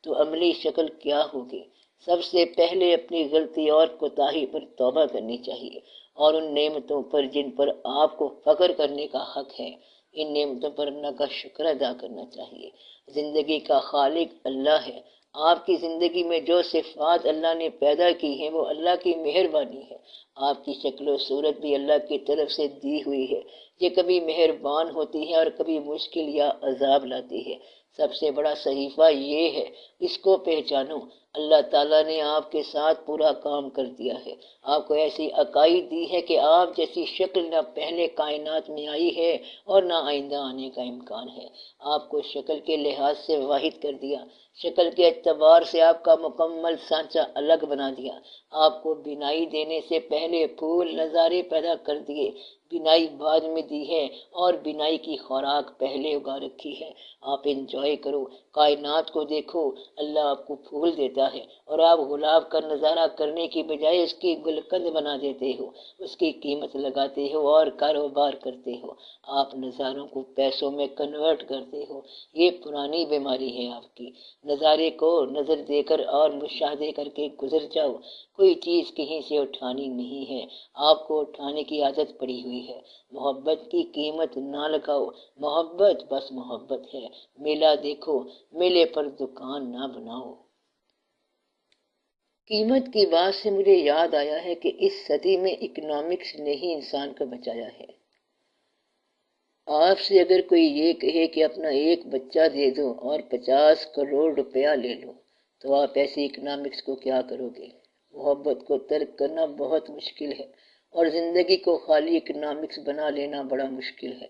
تو عملی شکل کیا ہوگی؟ سب سے پہلے اپنی غلطی اور کوتاہی پر توبہ کرنی چاہیے، اور ان نعمتوں پر جن پر آپ کو فخر کرنے کا حق ہے، ان نعمتوں پر اللہ کا شکر ادا کرنا چاہیے۔ زندگی کا خالق اللہ ہے، آپ کی زندگی میں جو صفات اللہ نے پیدا کی ہیں وہ اللہ کی مہربانی ہے۔ آپ کی شکل و صورت بھی اللہ کی طرف سے دی ہوئی ہے۔ یہ کبھی مہربان ہوتی ہے اور کبھی مشکل یا عذاب لاتی ہے۔ سب سے بڑا صحیفہ یہ ہے، اس کو پہچانو۔ اللہ تعالیٰ نے آپ کے ساتھ پورا کام کر دیا ہے۔ آپ کو ایسی عقائد دی ہے کہ آپ جیسی شکل نہ پہلے کائنات میں آئی ہے اور نہ آئندہ آنے کا امکان ہے۔ آپ کو شکل کے لحاظ سے واحد کر دیا، شکل کے اعتبار سے آپ کا مکمل سانچہ الگ بنا دیا۔ آپ کو بینائی دینے سے پہلے پھول نظارے پیدا کر دیے، بینائی بعد میں دی ہے اور بینائی کی خوراک پہلے اگا رکھی ہے۔ آپ انجوائے کرو، کائنات کو دیکھو۔ اللہ آپ کو پھول دیتا ہے اور آپ گلاب کا نظارہ کرنے کی بجائے اس کی گلقند بنا دیتے ہو، اس کی قیمت لگاتے ہو اور کاروبار کرتے ہو۔ آپ نظاروں کو پیسوں میں کنورٹ کرتے ہو۔ یہ پرانی بیماری ہے آپ کی۔ نظارے کو نظر دے کر اور مشاہدے کر کے گزر جاؤ۔ کوئی چیز کہیں سے اٹھانی نہیں ہے، آپ کو اٹھانے کی عادت پڑی ہوئی ہے۔ محبت کی قیمت نہ لگاؤ، محبت بس محبت ہے۔ میلہ دیکھو، میلے پر دکان نہ بناؤ۔ قیمت کی بات سے مجھے یاد آیا ہے کہ اس صدی میں اکنامکس نے ہی انسان کو بچایا ہے۔ آپ سے اگر کوئی یہ کہے کہ اپنا ایک بچہ دے دو اور 50 کروڑ روپیہ لے لو، تو آپ ایسی اکنامکس کو کیا کرو گے؟ محبت کو ترک کرنا بہت مشکل ہے اور زندگی کو خالی اکنامکس بنا لینا بڑا مشکل ہے۔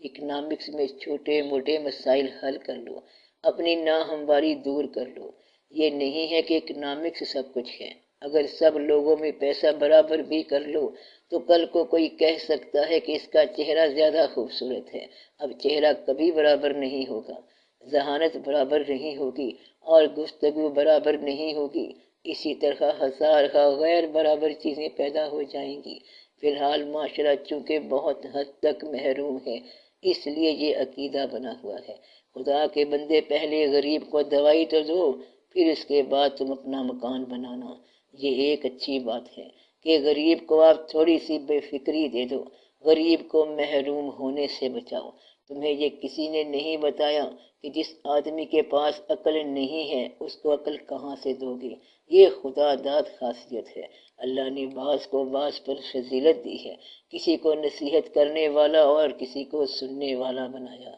اکنامکس میں چھوٹے موٹے مسائل حل کر لو، اپنی ناہمواری دور کر لو۔ یہ نہیں ہے کہ اکنامکس سب کچھ ہے۔ اگر سب لوگوں میں پیسہ برابر بھی کر لو تو کل کو کوئی کہہ سکتا ہے کہ اس کا چہرہ زیادہ خوبصورت ہے۔ اب چہرہ کبھی برابر نہیں ہوگا، ذہانت برابر نہیں ہوگی اور گفتگو برابر نہیں ہوگی۔ اسی طرح ہزارہ غیر برابر چیزیں پیدا ہو جائیں گی۔ فی الحال معاشرہ چونکہ بہت حد تک محروم ہے، اس لیے یہ عقیدہ بنا ہوا ہے، خدا کے بندے پہلے غریب کو دوائی تو دو، پھر اس کے بعد تم اپنا مکان بنانا۔ یہ ایک اچھی بات ہے کہ غریب کو آپ تھوڑی سی بے فکری دے دو، غریب کو محروم ہونے سے بچاؤ۔ تمہیں یہ کسی نے نہیں بتایا کہ جس آدمی کے پاس عقل نہیں ہے اس کو عقل کہاں سے دو گے؟ یہ خدا داد خاصیت ہے۔ اللہ نے بعض کو بعض پر فضیلت دی ہے، کسی کو نصیحت کرنے والا اور کسی کو سننے والا بنایا۔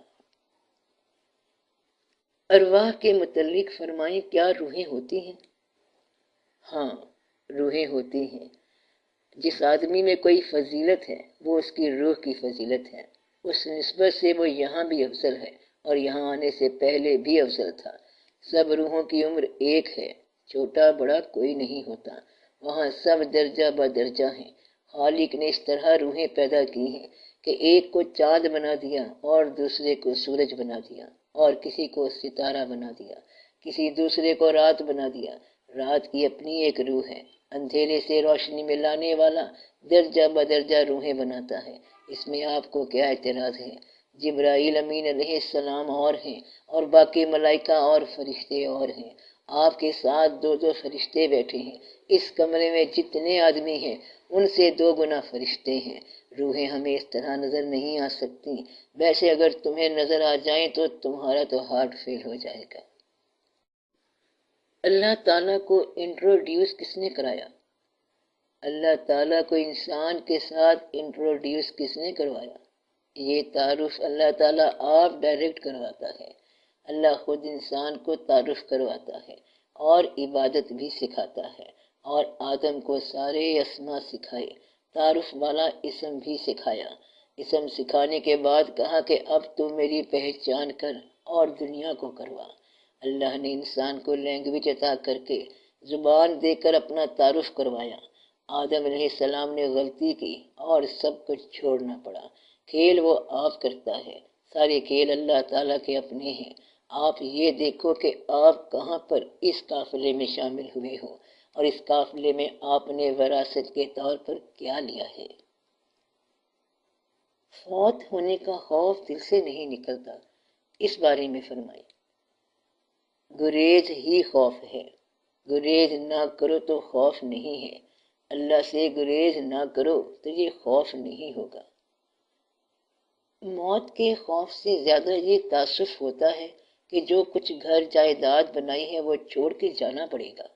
ارواح کے متعلق فرمائیں، کیا روحیں ہوتی ہیں؟ ہاں، روحیں ہوتی ہیں۔ جس آدمی میں کوئی فضیلت ہے وہ اس کی روح کی فضیلت ہے۔ اس نسبت سے وہ یہاں بھی افضل ہے اور یہاں آنے سے پہلے بھی افضل تھا۔ سب روحوں کی عمر ایک ہے، چھوٹا بڑا کوئی نہیں ہوتا، وہاں سب درجہ بدرجہ ہیں۔ خالق نے اس طرح روحیں پیدا کی ہیں کہ ایک کو چاند بنا دیا اور دوسرے کو سورج بنا دیا، اور کسی کو ستارہ بنا دیا، کسی دوسرے کو رات بنا دیا۔ رات کی اپنی ایک روح ہے، اندھیرے سے روشنی میں لانے والا درجہ بدرجہ روحیں بناتا ہے۔ اس میں آپ کو کیا اعتراض ہے؟ جبرائیل امین علیہ السلام اور ہیں اور باقی ملائکہ اور فرشتے اور ہیں۔ آپ کے ساتھ 2 فرشتے بیٹھے ہیں۔ اس کمرے میں جتنے آدمی ہیں ان سے 2 گنا فرشتے ہیں۔ روحیں ہمیں اس طرح نظر نہیں آ سکتی، ویسے اگر تمہیں نظر آ جائیں تو تمہارا تو ہارٹ فیل ہو جائے گا۔ اللہ تعالیٰ کو انٹروڈیوس کس نے کرایا؟ اللہ تعالیٰ کو انسان کے ساتھ انٹروڈیوس کس نے کروایا؟ یہ تعارف اللہ تعالیٰ آپ ڈائریکٹ کرواتا ہے۔ اللہ خود انسان کو تعارف کرواتا ہے اور عبادت بھی سکھاتا ہے، اور آدم کو سارے اسما سکھائے، تعارف والا اسم بھی سکھایا۔ اسم سکھانے کے بعد کہا کہ اب تو میری پہچان کر اور دنیا کو کروا۔ اللہ نے انسان کو لینگویج عطا کر کے، زبان دے کر اپنا تعارف کروایا۔ آدم علیہ السلام نے غلطی کی اور سب کچھ چھوڑنا پڑا۔ کھیل وہ آپ کرتا ہے، سارے کھیل اللہ تعالیٰ کے اپنے ہیں۔ آپ یہ دیکھو کہ آپ کہاں پر اس قافلے میں شامل ہوئے ہو اور اس قافلے میں آپ نے وراثت کے طور پر کیا لیا ہے۔ فوت ہونے کا خوف دل سے نہیں نکلتا، اس بارے میں فرمائیں۔ گریز ہی خوف ہے، گریز نہ کرو تو خوف نہیں ہے۔ اللہ سے گریز نہ کرو تو یہ خوف نہیں ہوگا۔ موت کے خوف سے زیادہ یہ تعسف ہوتا ہے کہ جو کچھ گھر جائیداد بنائی ہے وہ چھوڑ کے جانا پڑے گا۔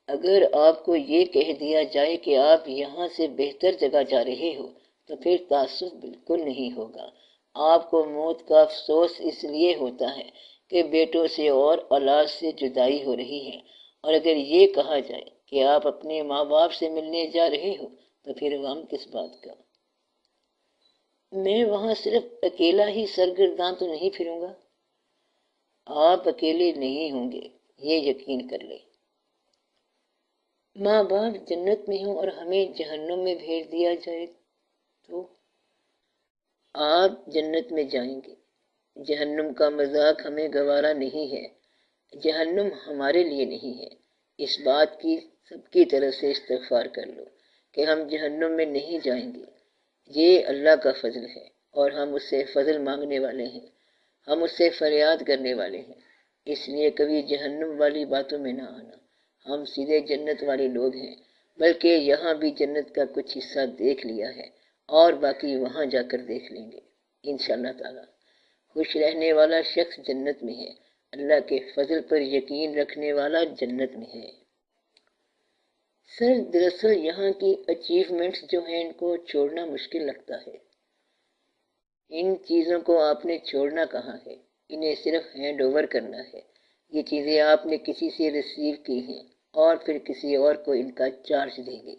اگر آپ کو یہ کہہ دیا جائے کہ آپ یہاں سے بہتر جگہ جا رہے ہو تو پھر تعصب بالکل نہیں ہوگا۔ آپ کو موت کا افسوس اس لیے ہوتا ہے کہ بیٹوں سے اور اولاد سے جدائی ہو رہی ہے، اور اگر یہ کہا جائے کہ آپ اپنے ماں باپ سے ملنے جا رہے ہو تو پھر غم کس بات کا؟ میں وہاں صرف اکیلا ہی سرگرداں تو نہیں پھروں گا۔ آپ اکیلے نہیں ہوں گے، یہ یقین کر لیں۔ ماں باپ جنت میں ہوں اور ہمیں جہنم میں بھیج دیا جائے تو؟ آپ جنت میں جائیں گے۔ جہنم کا مذاق ہمیں گوارا نہیں ہے۔ جہنم ہمارے لیے نہیں ہے۔ اس بات کی سب کی طرف سے استغفار کر لو کہ ہم جہنم میں نہیں جائیں گے۔ یہ اللہ کا فضل ہے اور ہم اس سے فضل مانگنے والے ہیں، ہم اس سے فریاد کرنے والے ہیں۔ اس لیے کبھی جہنم والی باتوں میں نہ آنا۔ ہم سیدھے جنت والے لوگ ہیں، بلکہ یہاں بھی جنت کا کچھ حصہ دیکھ لیا ہے اور باقی وہاں جا کر دیکھ لیں گے انشاءاللہ تعالی۔ خوش رہنے والا شخص جنت میں ہے، اللہ کے فضل پر یقین رکھنے والا جنت میں ہے۔ سر دراصل یہاں کی اچیومنٹس جو ہیں ان کو چھوڑنا مشکل لگتا ہے۔ ان چیزوں کو آپ نے چھوڑنا کہاں ہے، انہیں صرف ہینڈ اوور کرنا ہے۔ یہ چیزیں آپ نے کسی سے ریسیو کی ہیں اور پھر کسی اور کو ان کا چارج دیں گے۔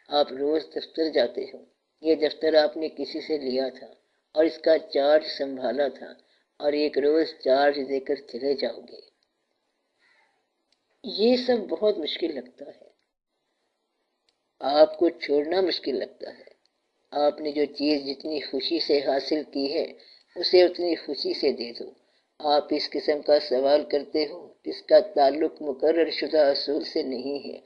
آپ روز دفتر جاتے ہو، یہ دفتر آپ نے کسی سے لیا تھا اور اس کا چارج سنبھالا تھا، اور ایک روز چارج دے کر چلے جاؤ گے۔ یہ سب بہت مشکل لگتا ہے، آپ کو چھوڑنا مشکل لگتا ہے۔ آپ نے جو چیز جتنی خوشی سے حاصل کی ہے اسے اتنی خوشی سے دے دو۔ آپ اس قسم کا سوال کرتے ہو، اس کا تعلق مقرر شدہ اصول سے نہیں ہے۔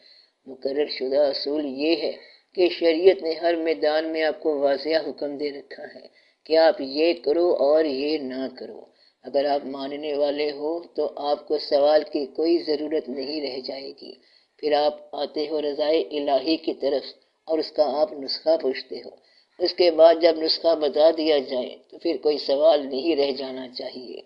مقرر شدہ اصول یہ ہے کہ شریعت نے ہر میدان میں آپ کو واضح حکم دے رکھا ہے کہ آپ یہ کرو اور یہ نہ کرو۔ اگر آپ ماننے والے ہو تو آپ کو سوال کی کوئی ضرورت نہیں رہ جائے گی۔ پھر آپ آتے ہو رضائے الہی کی طرف اور اس کا آپ نسخہ پوچھتے ہو۔ اس کے بعد جب نسخہ بتا دیا جائے تو پھر کوئی سوال نہیں رہ جانا چاہیے۔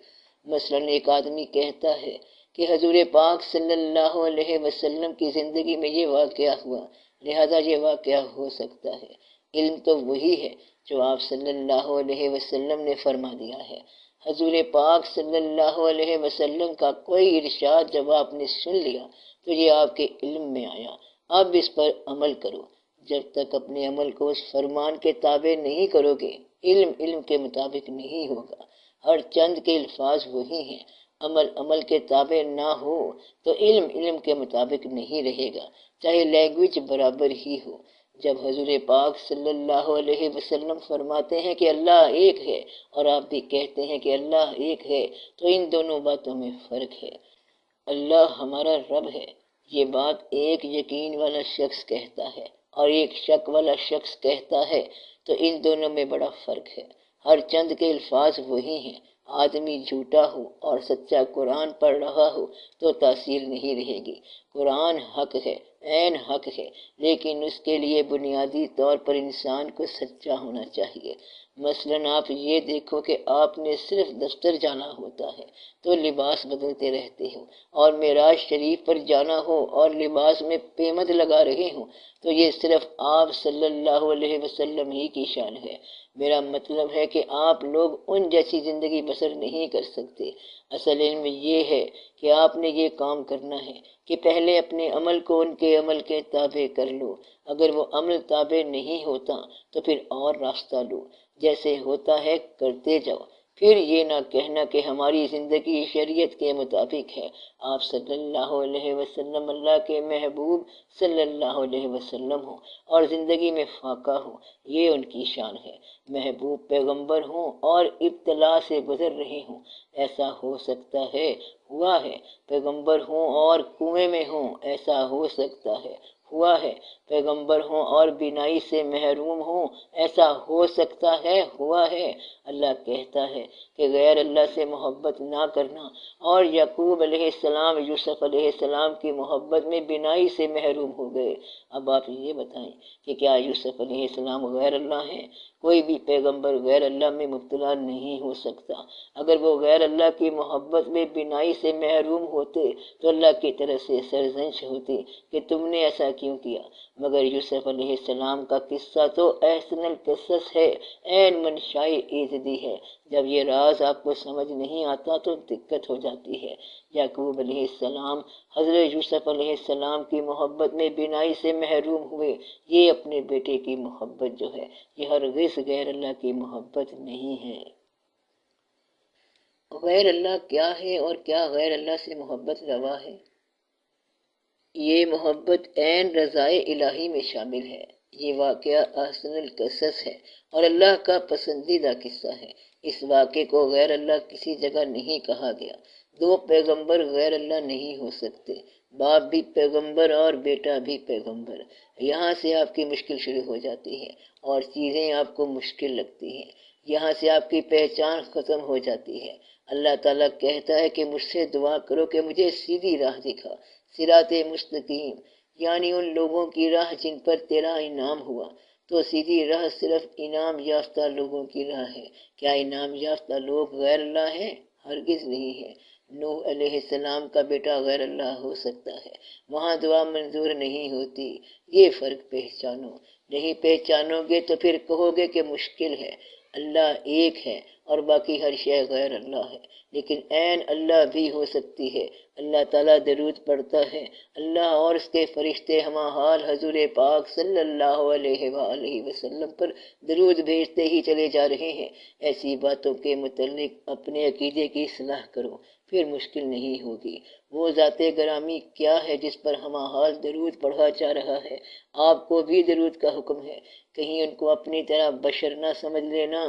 مثلاً ایک آدمی کہتا ہے کہ حضور پاک صلی اللہ علیہ وسلم کی زندگی میں یہ واقعہ ہوا، لہذا یہ واقعہ ہو سکتا ہے۔ علم تو وہی ہے جو آپ صلی اللہ علیہ وسلم نے فرما دیا ہے۔ حضور پاک صلی اللہ علیہ وسلم کا کوئی ارشاد جب آپ نے سن لیا تو یہ آپ کے علم میں آیا، اب اس پر عمل کرو۔ جب تک اپنے عمل کو اس فرمان کے تابع نہیں کرو گے، علم کے مطابق نہیں ہوگا۔ ہر چند کے الفاظ وہی ہیں، عمل کے تابع نہ ہو تو علم کے مطابق نہیں رہے گا، چاہے لینگویج برابر ہی ہو۔ جب حضور پاک صلی اللہ علیہ وسلم فرماتے ہیں کہ اللہ ایک ہے اور آپ بھی کہتے ہیں کہ اللہ ایک ہے، تو ان دونوں باتوں میں فرق ہے۔ اللہ ہمارا رب ہے، یہ بات ایک یقین والا شخص کہتا ہے اور ایک شک والا شخص کہتا ہے، تو ان دونوں میں بڑا فرق ہے۔ ہر چند کے الفاظ وہی ہیں۔ آدمی جھوٹا ہو اور سچا قرآن پڑھ رہا ہو تو تاثیر نہیں رہے گی۔ قرآن حق ہے، عین حق ہے، لیکن اس کے لیے بنیادی طور پر انسان کو سچا ہونا چاہیے۔ مثلاً آپ یہ دیکھو کہ آپ نے صرف دفتر جانا ہوتا ہے تو لباس بدلتے رہتے ہو، اور معراج شریف پر جانا ہو اور لباس میں پیمد لگا رہے ہوں تو یہ صرف آپ صلی اللہ علیہ وسلم ہی کی شان ہے۔ میرا مطلب ہے کہ آپ لوگ ان جیسی زندگی بسر نہیں کر سکتے۔ اصل علم یہ ہے کہ آپ نے یہ کام کرنا ہے کہ پہلے اپنے عمل کو ان کے عمل کے تابع کر لو۔ اگر وہ عمل تابع نہیں ہوتا تو پھر اور راستہ لو، جیسے ہوتا ہے کرتے جاؤ۔ پھر یہ نہ کہنا کہ ہماری زندگی شریعت کے مطابق ہے۔ آپ صلی اللہ علیہ وسلم اللہ کے محبوب صلی اللہ علیہ وسلم ہوں اور زندگی میں فاقہ ہوں، یہ ان کی شان ہے۔ محبوب پیغمبر ہوں اور ابتلا سے گزر رہے ہوں، ایسا ہو سکتا ہے، ہوا ہے۔ پیغمبر ہوں اور کنویں میں ہوں، ایسا ہو سکتا ہے، ہوا ہے۔ پیغمبر ہوں اور بینائی سے محروم ہوں؟ ایسا ہو سکتا ہے؟ ہوا ہے؟ اللہ کہتا ہے کہ غیر اللہ سے محبت نہ کرنا، اور یعقوب علیہ السلام یوسف علیہ السلام کی محبت میں بینائی سے محروم ہو گئے۔ اب آپ یہ بتائیں کہ کیا یوسف علیہ السلام غیر اللہ ہیں؟ کوئی بھی پیغمبر غیر اللہ میں مبتلا نہیں ہو سکتا۔ اگر وہ غیر اللہ کی محبت میں بینائی سے محروم ہوتے تو اللہ کی طرف سے سرزنش ہوتی کہ تم نے ایسا کیوں کیا۔ مگر یوسف علیہ السلام کا قصہ تو احسن القصص ہے، عین منشاء ایزدی ہے۔ جب یہ راز آپ کو سمجھ نہیں آتا تو دقت ہو جاتی ہے۔ یعقوب علیہ السلام حضرت یوسف علیہ السلام کی محبت میں بینائی سے محروم ہوئے۔ یہ اپنے بیٹے کی محبت جو ہے یہ ہرگز غیر اللہ کی محبت نہیں ہے۔ غیر اللہ کیا ہے اور کیا غیر اللہ سے محبت روا ہے؟ یہ محبت عین رضائے الہی میں شامل ہے۔ یہ واقعہ احسن القصص ہے اور اللہ کا پسندیدہ قصہ ہے۔ اس واقعے کو غیر اللہ کسی جگہ نہیں کہا گیا۔ دو پیغمبر غیر اللہ نہیں ہو سکتے، باپ بھی پیغمبر اور بیٹا بھی پیغمبر۔ یہاں سے آپ کی مشکل شروع ہو جاتی ہے اور چیزیں آپ کو مشکل لگتی ہیں۔ یہاں سے آپ کی پہچان ختم ہو جاتی ہے۔ اللہ تعالیٰ کہتا ہے کہ مجھ سے دعا کرو کہ مجھے سیدھی راہ دکھا، صراط مستقیم، یعنی ان لوگوں کی راہ جن پر تیرا انعام ہوا۔ تو سیدھی راہ صرف انعام یافتہ لوگوں کی راہ ہے۔ کیا انعام یافتہ لوگ غیر اللہ ہیں؟ ہرگز نہیں ہے۔ نوح علیہ السلام کا بیٹا غیر اللہ ہو سکتا ہے، وہاں دعا منظور نہیں ہوتی۔ یہ فرق پہچانو، نہیں پہچانو گے تو پھر کہو گے کہ مشکل ہے۔ اللہ ایک ہے اور باقی ہر شے غیر اللہ ہے، لیکن عین اللہ بھی ہو سکتی ہے۔ اللہ تعالیٰ درود پڑھتا ہے، اللہ اور اس کے فرشتے ہمہ حال حضور پاک صلی اللہ علیہ وآلہ وسلم پر درود بھیجتے ہی چلے جا رہے ہیں۔ ایسی باتوں کے متعلق اپنے عقیدے کی اصلاح کرو، پھر مشکل نہیں ہوگی۔ وہ ذات گرامی کیا ہے جس پر ہمہ حال درود پڑھا جا رہا ہے؟ آپ کو بھی درود کا حکم ہے۔ کہیں ان کو اپنی طرح بشر نہ سمجھ لینا۔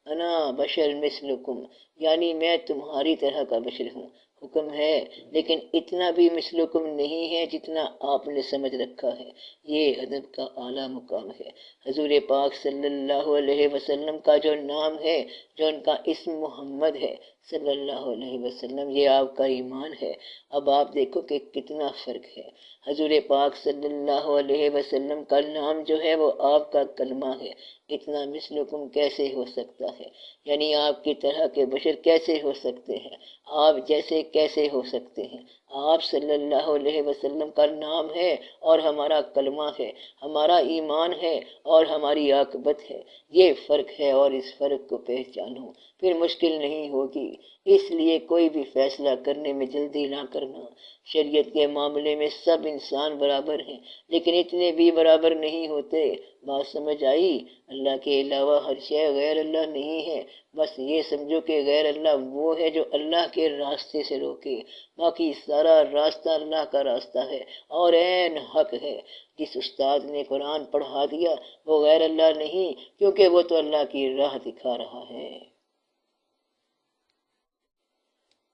انا بشر مثلکم، یعنی میں تمہاری طرح کا بشر ہوں، حکم ہے، لیکن اتنا بھی مثلکم نہیں ہے جتنا آپ نے سمجھ رکھا ہے۔ یہ ادب کا اعلیٰ مقام ہے۔ حضور پاک صلی اللہ علیہ وسلم کا جو نام ہے، جو ان کا اسم محمد ہے صلی اللہ علیہ وسلم، یہ آپ کا ایمان ہے۔ اب آپ دیکھو کہ کتنا فرق ہے۔ حضور پاک صلی اللہ علیہ وسلم کا نام جو ہے وہ آپ کا کلمہ ہے۔ اتنا مثلکم کیسے ہو سکتا ہے؟ یعنی آپ کی طرح کے بشر کیسے ہو سکتے ہیں؟ آپ جیسے کیسے ہو سکتے ہیں؟ آپ صلی اللہ علیہ وسلم کا نام ہے اور ہمارا کلمہ ہے، ہمارا ایمان ہے اور ہماری عاقبت ہے۔ یہ فرق ہے اور اس فرق کو پہچانو، پھر مشکل نہیں ہوگی۔ اس لیے کوئی بھی فیصلہ کرنے میں جلدی نہ کرنا۔ شریعت کے معاملے میں سب انسان برابر ہیں، لیکن اتنے بھی برابر نہیں ہوتے۔ بات سمجھ آئی؟ اللہ کے علاوہ ہر شے غیر اللہ نہیں ہے۔ بس یہ سمجھو کہ غیر اللہ وہ ہے جو اللہ کے راستے سے روکے، باقی سارا راستہ اللہ کا راستہ ہے اور عین حق ہے۔ جس استاد نے قرآن پڑھا دیا وہ غیر اللہ نہیں، کیونکہ وہ تو اللہ کی راہ دکھا رہا ہے۔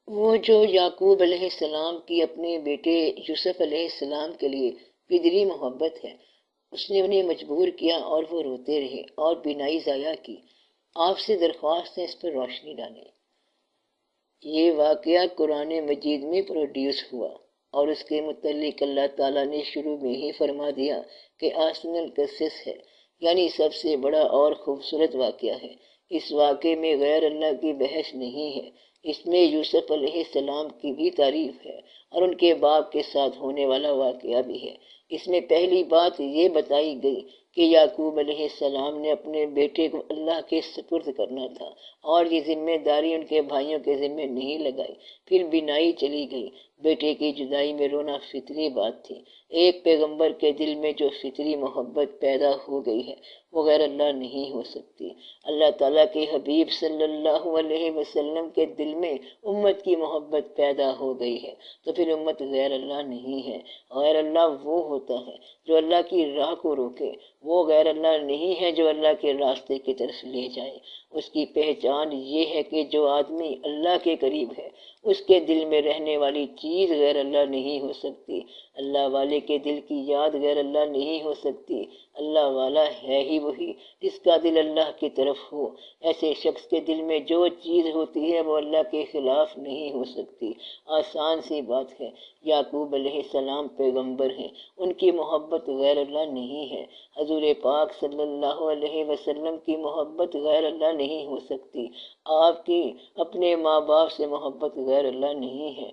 وہ جو یعقوب علیہ السلام کی اپنے بیٹے یوسف علیہ السلام کے لیے فطری محبت ہے، اس نے انہیں مجبور کیا اور وہ روتے رہے اور بینائی ضائع کی۔ آپ سے درخواست ہے اس پر روشنی ڈالیں۔ یہ واقعہ قرآن مجید میں پروڈیوس ہوا اور اس کے متعلق اللہ تعالیٰ نے شروع میں ہی فرما دیا کہ احسن القصص ہے، یعنی سب سے بڑا اور خوبصورت واقعہ ہے۔ اس واقعے میں غیر اللہ کی بحث نہیں ہے، اس میں یوسف علیہ السلام کی بھی تعریف ہے اور ان کے باپ کے ساتھ ہونے والا واقعہ بھی ہے۔ اس میں پہلی بات یہ بتائی گئی کہ یعقوب علیہ السلام نے اپنے بیٹے کو اللہ کے سپرد کرنا تھا اور یہ ذمہ داری ان کے بھائیوں کے ذمہ نہیں لگائی۔ پھر بینائی چلی گئی۔ بیٹے کی جدائی میں رونا فطری بات تھی۔ ایک پیغمبر کے دل میں جو فطری محبت پیدا ہو گئی ہے وہ غیر اللہ نہیں ہو سکتی۔ اللہ تعالیٰ کے حبیب صلی اللہ علیہ وسلم کے دل میں امت کی محبت پیدا ہو گئی ہے تو پھر امت غیر اللہ نہیں ہے۔ غیر اللہ وہ ہوتا ہے جو اللہ کی راہ کو روکے، وہ غیر اللہ نہیں ہے جو اللہ کے راستے کی طرف لے جائے۔ اس کی پہچان یہ ہے کہ جو آدمی اللہ کے قریب ہے اس کے دل میں رہنے والی چیز غیر اللہ نہیں ہو سکتی، اللہ والے کے دل کی یاد غیر اللہ نہیں ہو سکتی، اللہ والا ہے ہی وہی جس کا دل اللہ کی طرف ہو۔ ایسے شخص کے دل میں جو چیز ہوتی ہے وہ اللہ کے خلاف نہیں ہو سکتی۔ آسان سی بات ہے، یعقوب علیہ السلام پیغمبر ہیں، ان کی محبت غیر اللہ نہیں ہے، حضور پاک صلی اللہ علیہ وسلم کی محبت غیر اللہ نہیں ہو سکتی، آپ کی اپنے ماں باپ سے محبت غیر اللہ نہیں ہے۔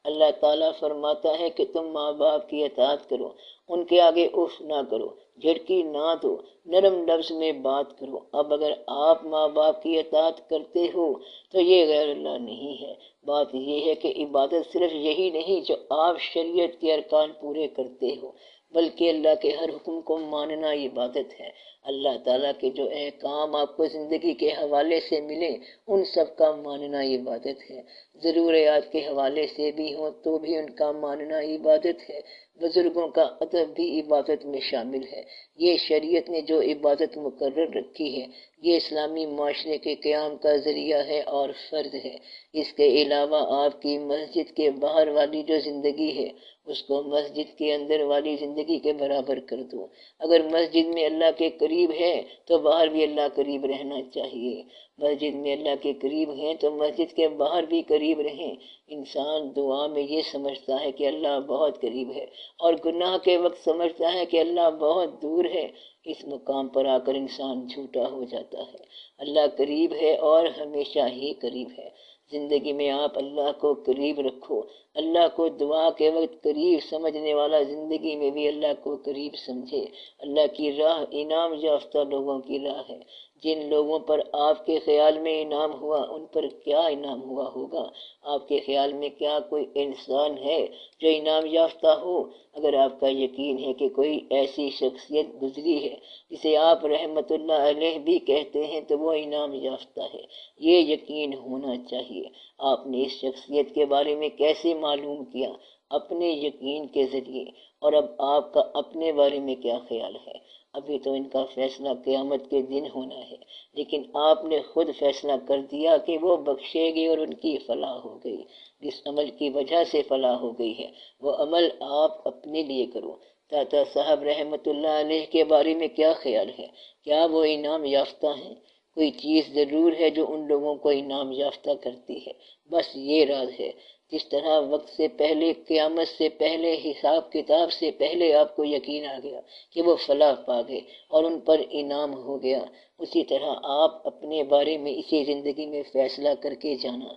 اللہ تعالیٰ فرماتا ہے کہ تم ماں باپ کی اطاعت کرو، ان کے آگے اف نہ کرو، جھٹکی نہ دو، نرم لفظ میں بات کرو۔ اب اگر آپ ماں باپ کی اطاعت کرتے ہو تو یہ غیر اللہ نہیں ہے۔ بات یہ ہے کہ عبادت صرف یہی نہیں جو آپ شریعت کے ارکان پورے کرتے ہو، بلکہ اللہ کے ہر حکم کو ماننا عبادت ہے۔ اللہ تعالیٰ کے جو احکام آپ کو زندگی کے حوالے سے ملیں ان سب کا ماننا عبادت ہے، ضروریات کے حوالے سے بھی ہوں تو بھی ان کا ماننا عبادت ہے، بزرگوں کا ادب بھی عبادت میں شامل ہے۔ یہ شریعت نے جو عبادت مقرر رکھی ہے یہ اسلامی معاشرے کے قیام کا ذریعہ ہے اور فرض ہے۔ اس کے علاوہ آپ کی مسجد کے باہر والی جو زندگی ہے اس کو مسجد کے اندر والی زندگی کے برابر کر دو۔ اگر مسجد میں اللہ کے قریب ہے تو باہر بھی اللہ قریب رہنا چاہیے، مسجد میں اللہ کے قریب ہیں تو مسجد کے باہر بھی قریب رہیں۔ انسان دعا میں یہ سمجھتا ہے کہ اللہ بہت قریب ہے اور گناہ کے وقت سمجھتا ہے کہ اللہ بہت دور ہے، اس مقام پر آ کر انسان جھوٹا ہو جاتا ہے۔ اللہ قریب ہے اور ہمیشہ ہی قریب ہے۔ زندگی میں آپ اللہ کو قریب رکھو، اللہ کو دعا کے وقت قریب سمجھنے والا زندگی میں بھی اللہ کو قریب سمجھے۔ اللہ کی راہ انعام یافتہ لوگوں کی راہ ہے، جن لوگوں پر آپ کے خیال میں انعام ہوا ان پر کیا انعام ہوا ہوگا؟ آپ کے خیال میں کیا کوئی انسان ہے جو انعام یافتہ ہو؟ اگر آپ کا یقین ہے کہ کوئی ایسی شخصیت گزری ہے جسے آپ رحمت اللہ علیہ بھی کہتے ہیں تو وہ انعام یافتہ ہے، یہ یقین ہونا چاہیے۔ آپ نے اس شخصیت کے بارے میں کیسے معلوم کیا؟ اپنے یقین کے ذریعے۔ اور اب آپ کا اپنے بارے میں کیا خیال ہے؟ ابھی تو ان کا فیصلہ قیامت کے دن ہونا ہے، لیکن آپ نے خود فیصلہ کر دیا کہ وہ بخشے گی اور ان کی فلاح ہو گئی۔ جس عمل کی وجہ سے فلاح ہو گئی ہے وہ عمل آپ اپنے لیے کرو۔ داتا صاحب رحمت اللہ علیہ کے بارے میں کیا خیال ہے؟ کیا وہ انعام یافتہ ہیں؟ کوئی چیز ضرور ہے جو ان لوگوں کو انعام یافتہ کرتی ہے، بس یہ راز ہے۔ جس طرح وقت سے پہلے، قیامت سے پہلے، حساب کتاب سے پہلے آپ کو یقین آ گیا کہ وہ فلاح پا گئے اور ان پر انعام ہو گیا، اسی طرح آپ اپنے بارے میں اسی زندگی میں فیصلہ کر کے جانا۔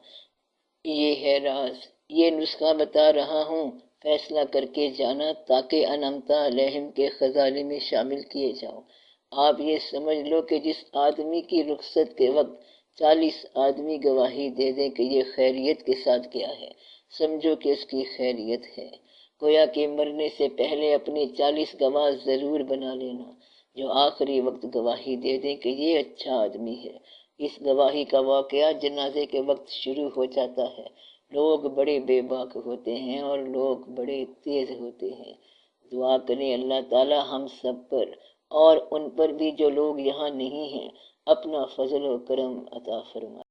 یہ ہے راز، یہ نسخہ بتا رہا ہوں، فیصلہ کر کے جانا تاکہ انعمتا علیہم کے خزانے میں شامل کیے جاؤ۔ آپ یہ سمجھ لو کہ جس آدمی کی رخصت کے وقت 40 آدمی گواہی دے دیں کہ یہ خیریت کے ساتھ گیا ہے، سمجھو کہ اس کی خیریت ہے۔ گویا کہ مرنے سے پہلے اپنے 40 گواہ ضرور بنا لینا جو آخری وقت گواہی دے دیں کہ یہ اچھا آدمی ہے۔ اس گواہی کا واقعہ جنازے کے وقت شروع ہو جاتا ہے۔ لوگ بڑے بے باک ہوتے ہیں اور لوگ بڑے تیز ہوتے ہیں۔ دعا کریں اللہ تعالی ہم سب پر اور ان پر بھی جو لوگ یہاں نہیں ہیں اپنا فضل و کرم عطا فرمائے۔